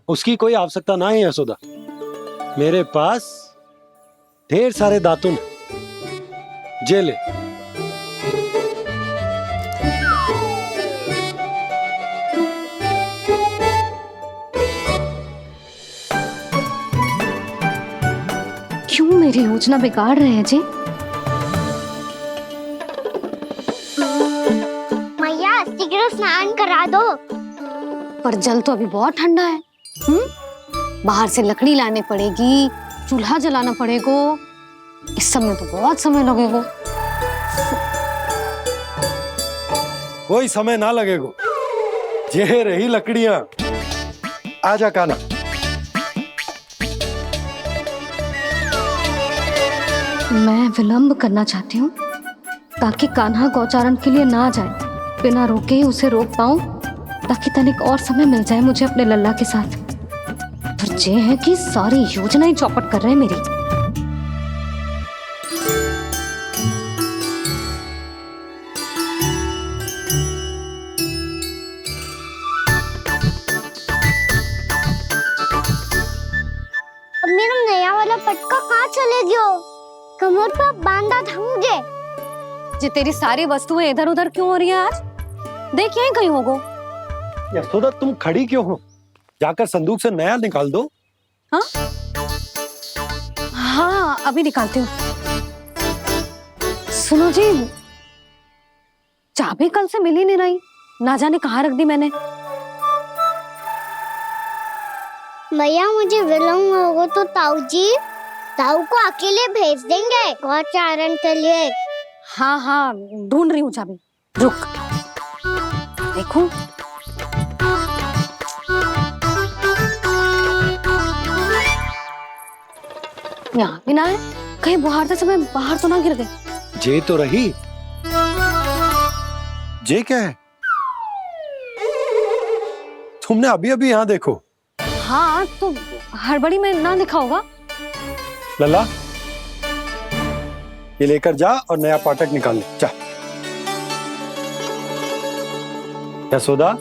उसकी कोई आवश्यकता ना है यशोदा, मेरे पास ढेर सारे दातुन, जे ले। क्यों मेरी योजना बिगाड़ रहे हैं जी? मैया शीघ्र स्नान करा दो। पर जल तो अभी बहुत ठंडा है। बाहर से लकड़ी लाने पड़ेगी, चूल्हा जलाना पड़ेगा। इस सब में तो बहुत समय लगेगा। कोई समय ना लगेगा, ये रही लकड़ियां। आजा कान्हा। मैं विलंब करना चाहती हूँ ताकि कान्हा गौचारण के लिए ना जाए। बिना रोके ही उसे रोक पाऊं, ताकि तनिक और समय मिल जाए मुझे अपने लल्ला के साथ। पर ये है कि सारी योजना ही चौपट कर रहे हैं मेरी। अब मेरा नया वाला पटका कहाँ चले गयो? कमर पर बांधा था मुझे। जी तेरी सारी वस्तुएं इधर उधर क्यों हो रही है आज? देख यहीं कहीं होगो। यशोदा तुम खड़ी क्यों हो? जाकर संदूक से नया निकाल दो। हाँ? हाँ अभी निकालती हूँ। सुनो जी, चाबी कल से मिल ही नहीं रही, ना जाने कहाँ रख दी मैंने। भैया मुझे विलम्ब होगा तो ताऊ को अकेले भेज देंगे गौचारण के लिए। हाँ हाँ ढूंढ रही हूँ चाबी, रुक। देखूं। यहाँ भी ना है, कहीं बुहारते समय बाहर तो ना गिर गई। जे तो रही। जे क्या है? तुमने अभी अभी यहाँ देखो। हाँ तो हड़बड़ी में ना दिखा होगा। लल्ला, ये लेकर जा और नया पाठक निकाल ले, जा। यशोदा,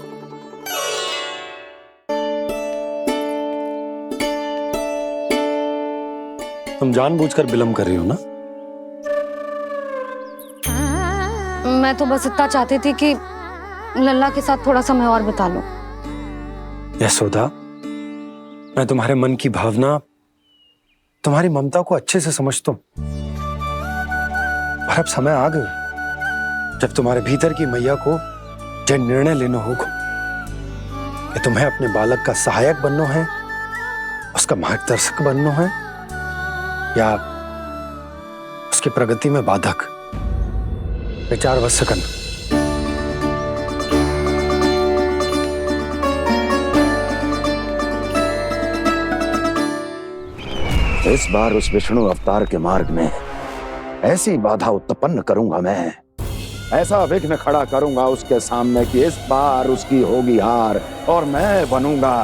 तुम जानबूझकर विलम्ब कर रही हो ना? मैं तो बस इतना चाहती थी कि लल्ला के साथ थोड़ा समय और बिता लूं। यशोदा, मैं तुम्हारे मन की भावना, तुम्हारी ममता को अच्छे से समझता हूं। पर अब समय आ गया जब तुम्हारे भीतर की मैया को जो निर्णय लेना होगा कि तुम्हें अपने बालक का सहायक बनना है, उसका मार्गदर्शक बनना है, या उसकी प्रगति में बाधक। विचार अवश्य करना। इस बार उस विष्णु अवतार के मार्ग में ऐसी बाधा उत्पन्न करूंगा मैं, ऐसा विघ्न खड़ा करूंगा उसके सामने कि इस बार उसकी होगी हार और मैं बनूंगा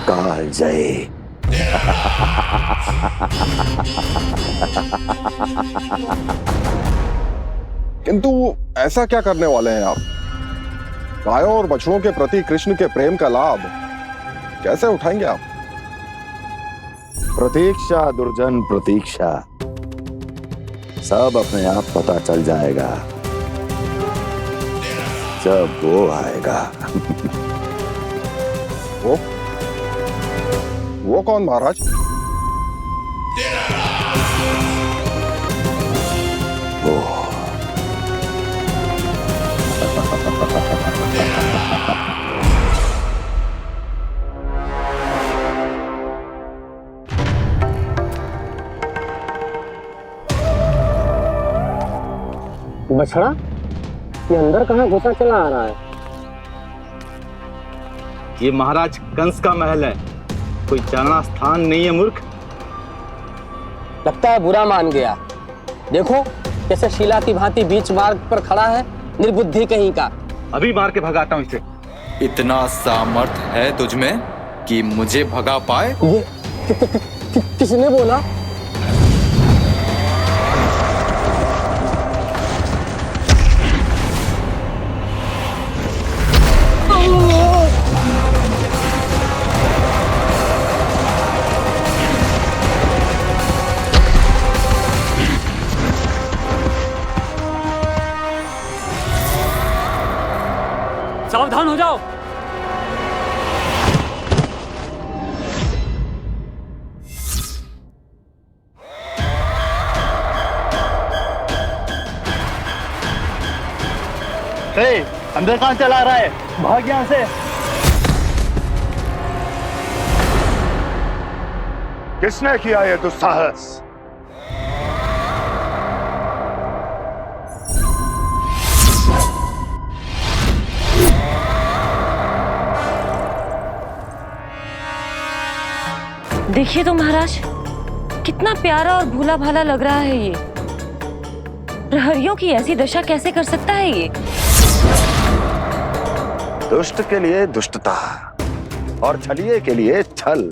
कालजयी। किंतु ऐसा क्या करने वाले हैं आप? गायों और बछड़ों के प्रति कृष्ण के प्रेम का लाभ कैसे उठाएंगे आप? प्रतीक्षा दुर्जन प्रतीक्षा, सब अपने आप पता चल जाएगा जब वो आएगा। वो कौन महाराज? वो बछड़ा, ये अंदर कहाँ घुसा चला आ रहा है? ये महाराज कंस का महल है, कोई जाना स्थान नहीं है मूर्ख। लगता है बुरा मान गया। देखो कैसे शिला की भांति बीच मार्ग पर खड़ा है, निर्बुद्धि कहीं का। अभी मार के भगाता हूँ इसे। इतना सामर्थ है तुझमें कि मुझे भगा पाए? ये किसने बोला? सावधान हो जाओ। अंदर कहाँ चला रहा है? भाग यहाँ से। किसने किया ये दुस्साहस? देखिए तो महाराज, कितना प्यारा और भोला भाला लग रहा है ये। प्रहरियों की ऐसी दशा कैसे कर सकता है ये? दुष्ट के लिए दुष्टता और छलिए के लिए छल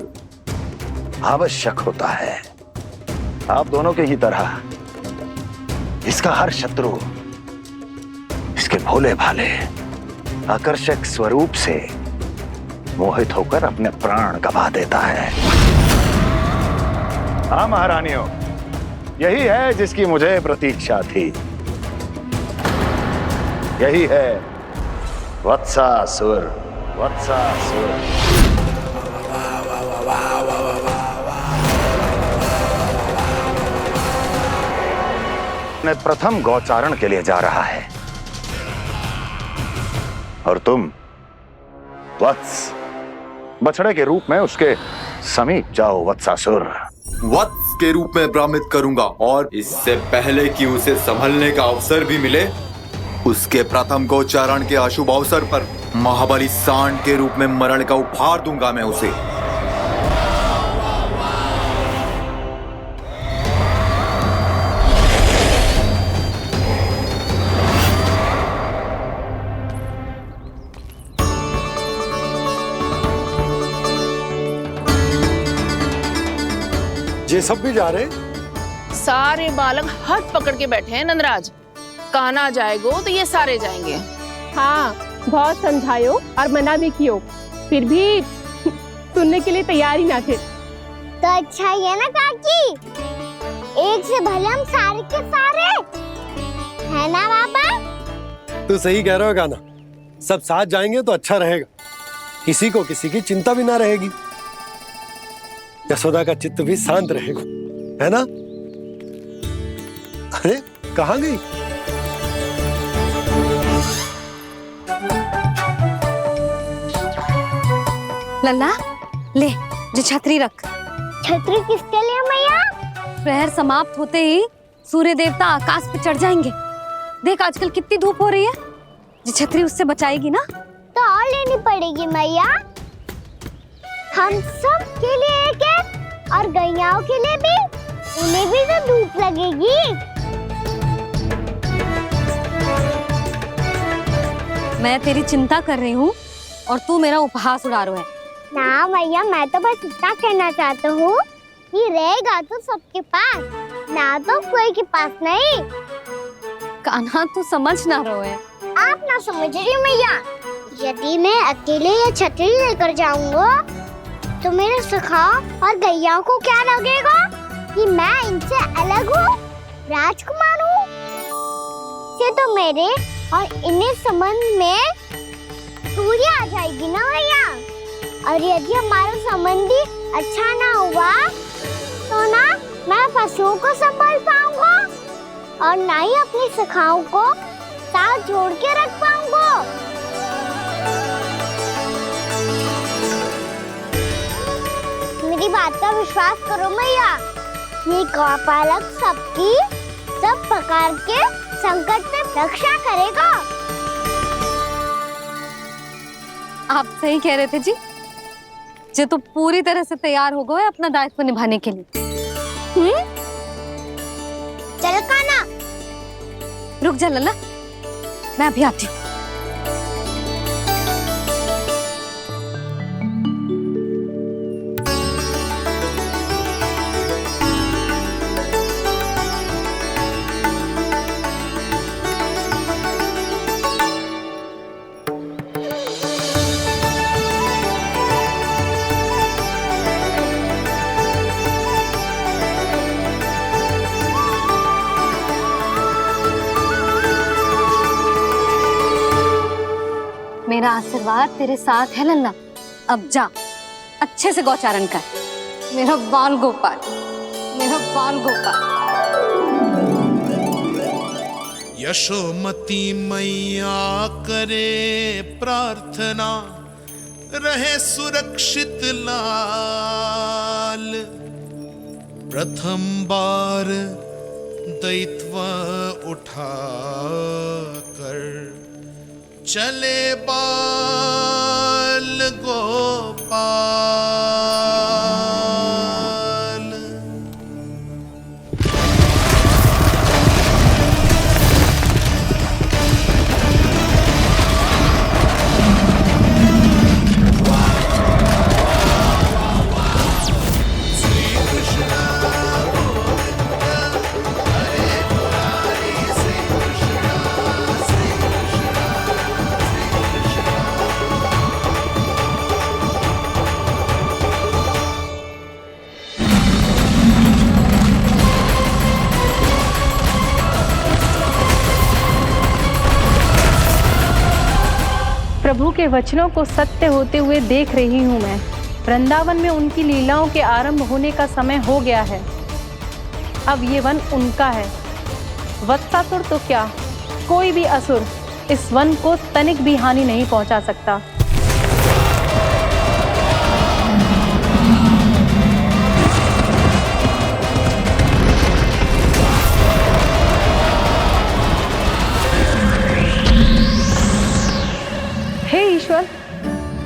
आवश्यक होता है। आप दोनों के ही तरह इसका हर शत्रु इसके भोले भाले आकर्षक स्वरूप से मोहित होकर अपने प्राण गवा देता है। हाँ महारानियों, यही है जिसकी मुझे प्रतीक्षा थी। यही है वत्सासुर। वत्सासुर। अपने प्रथम गौचारण के लिए जा रहा है और तुम वत्स, बछड़े के रूप में उसके समीप जाओ वत्सासुर। वत्स के रूप में भ्रमित करूंगा और इससे पहले कि उसे संभलने का अवसर भी मिले, उसके प्रथम गोचारण के अशुभ अवसर पर महाबली सांड के रूप में मरण का उपहार दूंगा मैं उसे। ये सब भी जा रहे? सारे बालक हाथ पकड़ के बैठे हैं नंदराज। कान्हा जाएगो तो ये सारे जाएंगे। हाँ, बहुत समझायो और मना भी कियो, फिर भी सुनने के लिए तैयार ही ना थे। तो अच्छा ही है ना काकी, एक से भले हम सारे के सारे है ना बाबा? तू सही कह रहे हो गाना, सब साथ जाएंगे तो अच्छा रहेगा, किसी को किसी की चिंता भी ना रहेगी, यशोदा का चित्त भी शांत रहेगा, है ना? अरे कहाँ गई? लल्ला ले, जो छतरी रख। छतरी किसके लिए मैया? प्रहर समाप्त होते ही सूर्य देवता आकाश पे चढ़ जाएंगे। देख आजकल कितनी धूप हो रही है, जो छतरी उससे बचाएगी ना। तो और लेनी पड़ेगी मैया, हम सब के लिए एक एक और गैयाओं के लिए भी, उन्हें भी तो धूप लगेगी। मैं तेरी चिंता कर रही हूँ और तू मेरा उपहास उड़ा रहा है। ना मैया, मैं तो बस इतना कहना चाहता हूँ कि रहेगा तो सबके पास, ना तो कोई के पास नहीं। कान्हा तू समझ ना रहो है। आप ना समझ रही मैया, यदि मैं अकेले ये छतरी लेकर जाऊंगा तो मेरे सखा और गैयाओं को क्या लगेगा कि मैं इनसे अलग हूँ, राजकुमार हूँ। ये तो मेरे और इन्हें संबंध में दूरी आ जाएगी ना भैया। और यदि हमारा संबंधी अच्छा ना हुआ तो ना मैं पशुओं को संभाल पाऊंगा और ना ही अपनी सखाओं को साथ जोड़ के रख पाऊंगा। मेरी बात का विश्वास करो मैया, ये गौपालक सबकी सब प्रकार के संकट से रक्षा करेगा। आप सही कह रहे थे जी, जो तो पूरी तरह से तैयार हो गए अपना दायित्व निभाने के लिए। चल कान्हा, रुक जा लल्ला, मैं अभी आती हूँ। मेरा आशीर्वाद तेरे साथ है लल्ला। अब जा, अच्छे से गौचारण कर। मेरा बाल गोपाल, मेरा बाल गोपाल। यशोमती मैया करे प्रार्थना, रहे सुरक्षित लाल। प्रथम बार दैत्व उठा कर चले बाल गोपाल। प्रभु के वचनों को सत्य होते हुए देख रही हूँ मैं। वृंदावन में उनकी लीलाओं के आरंभ होने का समय हो गया है। अब ये वन उनका है वत्सासुर तो क्या, कोई भी असुर इस वन को तनिक भी हानि नहीं पहुंचा सकता। हे ईश्वर,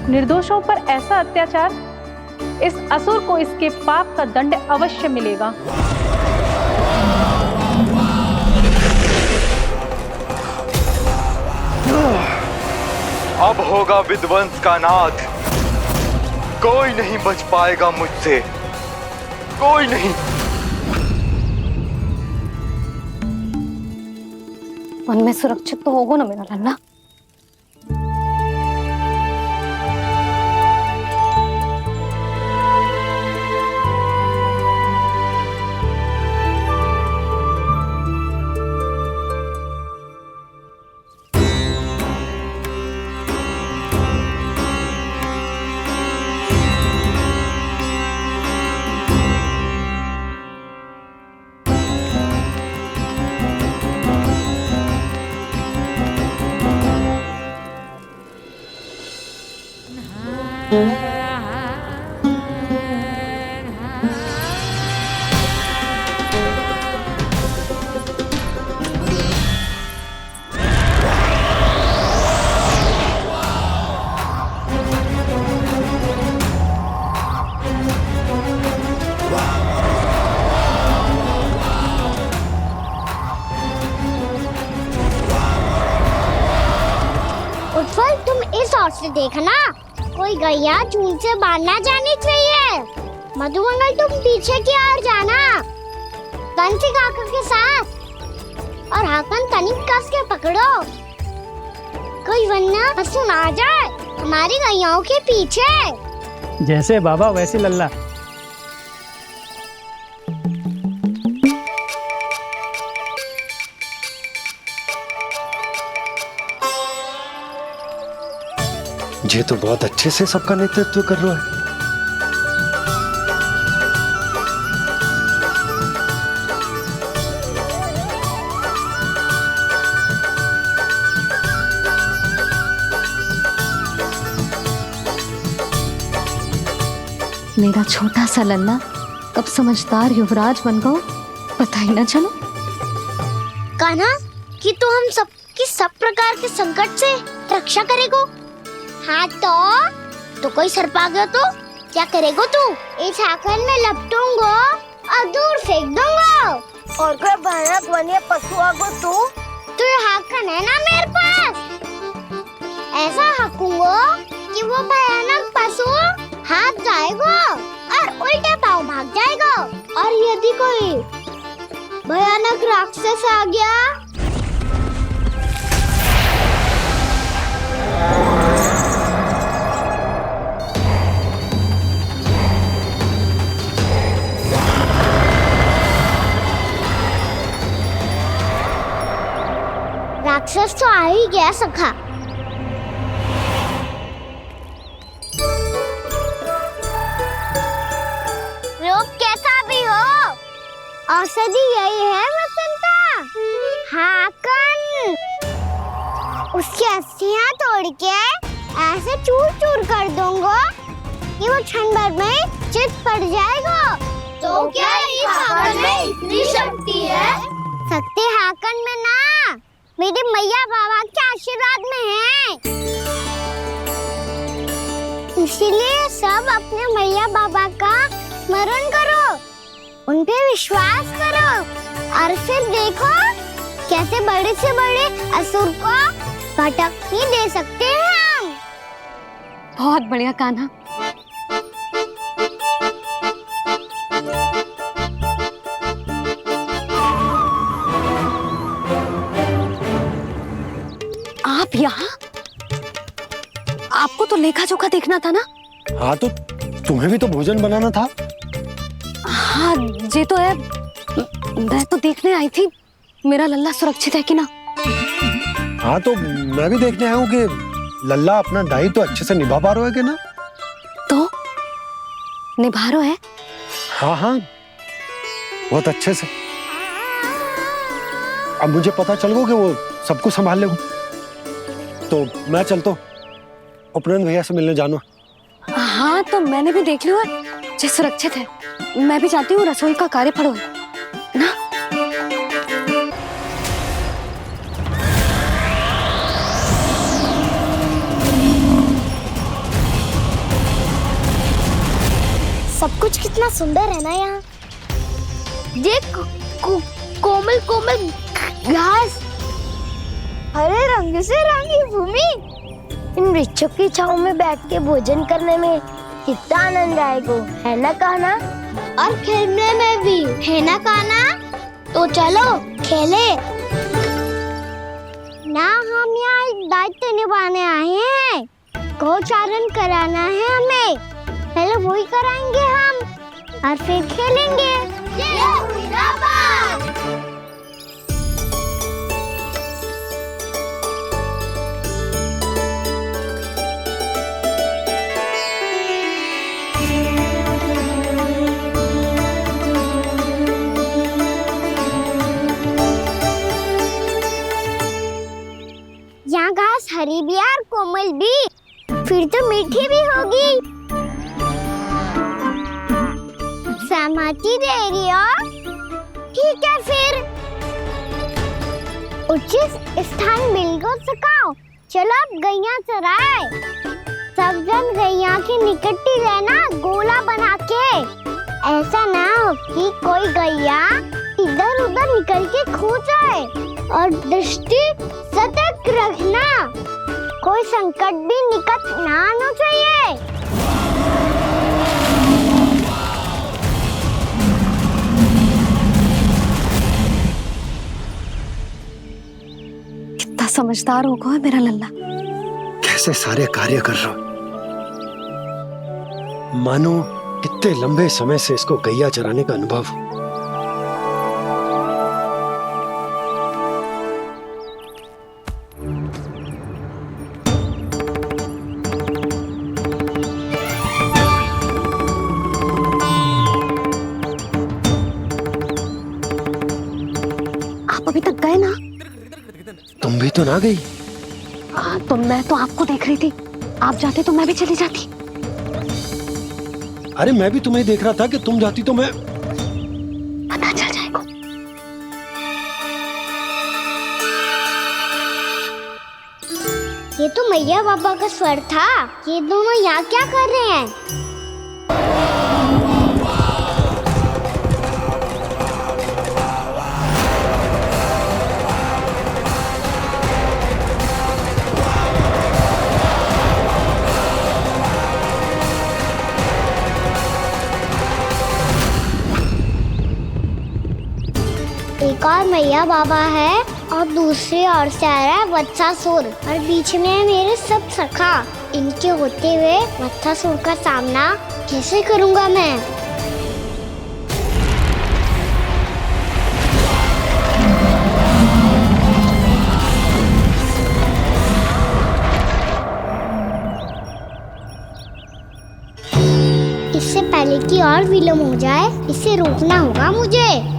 निर्दोषों पर ऐसा अत्याचार, इस असुर को इसके पाप का दंड अवश्य मिलेगा। अब होगा विध्वंस का नाद। कोई नहीं बच पाएगा मुझसे, कोई नहीं। वन में सुरक्षित तो होगा ना मेरा लल्ला? उत्पल, तुम इस ओर से देखना, कोई गैया झुंड से बाहर ना जानी चाहिए। मधुमंगल, तुम पीछे की ओर जाना, कंसी काका के साथ, और हाकन तनिक कस के पकड़ो, कोई वरना असुर आ जाए हमारी गैयाओं के पीछे। जैसे बाबा वैसे लल्ला। ये तो बहुत अच्छे से सबका नेतृत्व कर रहा है। मेरा छोटा सा लल्ला कब समझदार युवराज बन गो पता ही ना चलो। कान्हा, कि तू हम सबकी सब प्रकार के संकट से रक्षा करेगो। हाँ तो कोई सर्प आ गया तो क्या करेगो तू? इस हाकन में लपटूंगो और दूर फेंक दूंगा। और कोई भयानक वन्य पशु आगो तो ये हाकन है ना मेरे पास, ऐसा हाकूंगो कि वो भयानक पशु हाथ जाएगो और उल्टे पाँव भाग जाएगा। और यदि कोई भयानक राक्षस आ गया राक्षस तो आ ही गया सखा। रूप कैसा भी हो, औषधि यही है वसंता। हाकन उसकी अस्थियां तोड़ के ऐसे चूर चूर कर दूंगा कि वो क्षण भर में चित पड़ जाएगा। तो क्या इस हाकन में इतनी शक्ति है? शक्ति हाकन में ना, मेरी मैया बाबा के आशीर्वाद में है। इसीलिए सब अपने मैया बाबा का स्मरण करो, उन पे विश्वास करो, और फिर देखो कैसे बड़े से बड़े असुर को भटकने दे सकते हैं हम। बहुत बढ़िया कान्हा। आप यहाँ? आपको तो लेखा जोखा देखना था ना? हाँ तो तुम्हें भी तो भोजन बनाना था। हाँ ये तो है, मैं तो देखने आई थी मेरा लल्ला सुरक्षित है कि ना। हाँ तो मैं भी देखने आया हूँ कि लल्ला अपना दायित्व तो अच्छे से निभा पा रहा है कि ना। तो निभा रहा है? हाँ हाँ बहुत अच्छे से। अब मुझे पता चल गो कि वो सब कुछ संभाल ले, तो मैं चलता हूँ उपनंद भैया से मिलने जानो। हाँ तो मैंने भी देख लिया जो सुरक्षित है। मैं भी चाहती हूँ रसोई का कार्य पड़ो ना। सब कुछ कितना सुंदर है ना यहाँ। ये कोमल कोमल घास, हरे रंग से रंगी भूमि, इन वृक्षों की छांव में बैठ के भोजन करने में कितना आनंद आएगा, है ना कहना? और खेलने में भी, है ना कहना? तो चलो खेले ना। हम यहाँ एक दायित्व निभाने आए हैं, गौचारण कराना है हमें। पहले वही कराएंगे हम और फिर खेलेंगे। ये हुई ना बात। यहाँ घास हरी भी और कोमल भी, फिर तो मीठी भी होगी। सहमति दे रही हो? ठीक है फिर उचित स्थान मिल को सकाओ। चलो अब गैया चराए। सब जन गैया के निकट ही रहना, गोला बना के। ऐसा ना हो कि कोई गैया इधर उधर निकल के खो जाए। और दृष्टि सतर्क रखना, कोई संकट भी निकट ना आना चाहिए। कितना समझदार होगा है मेरा लल्ला। कैसे सारे कार्य कर रहा, मानो कितने लंबे समय से इसको गैया चराने का अनुभव हो। आप अभी तक गए ना? तुम भी तो ना गई। तो मैं तो आपको देख रही थी, आप जाते तो मैं भी चली जाती। अरे मैं भी तुम्हें देख रहा था कि तुम जाती तो मैं। पता चल जाएगा। ये तो मैया बाबा का स्वर था। ये दोनों यहाँ क्या कर रहे हैं? एक और मैया बाबा है और दूसरी ओर से आ रहा है वत्सासुर, और बीच में है मेरे सब सखा। इनके होते हुए वत्सासुर का सामना कैसे करूंगा मैं? इससे पहले कि और विलम्ब हो जाए, इसे रोकना होगा मुझे।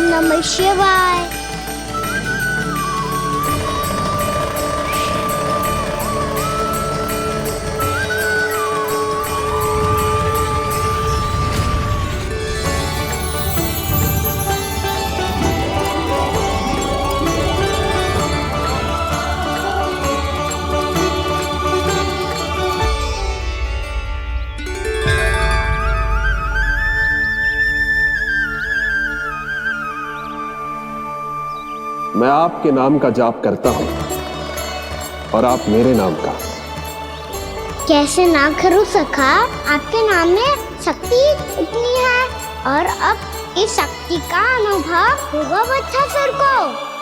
नमः शिवाय। मैं आपके नाम का जाप करता हूं और आप मेरे नाम का। कैसे ना करूं सखा, आपके नाम में शक्ति इतनी है और अब इस शक्ति का अनुभव होगा बच्चा सर को।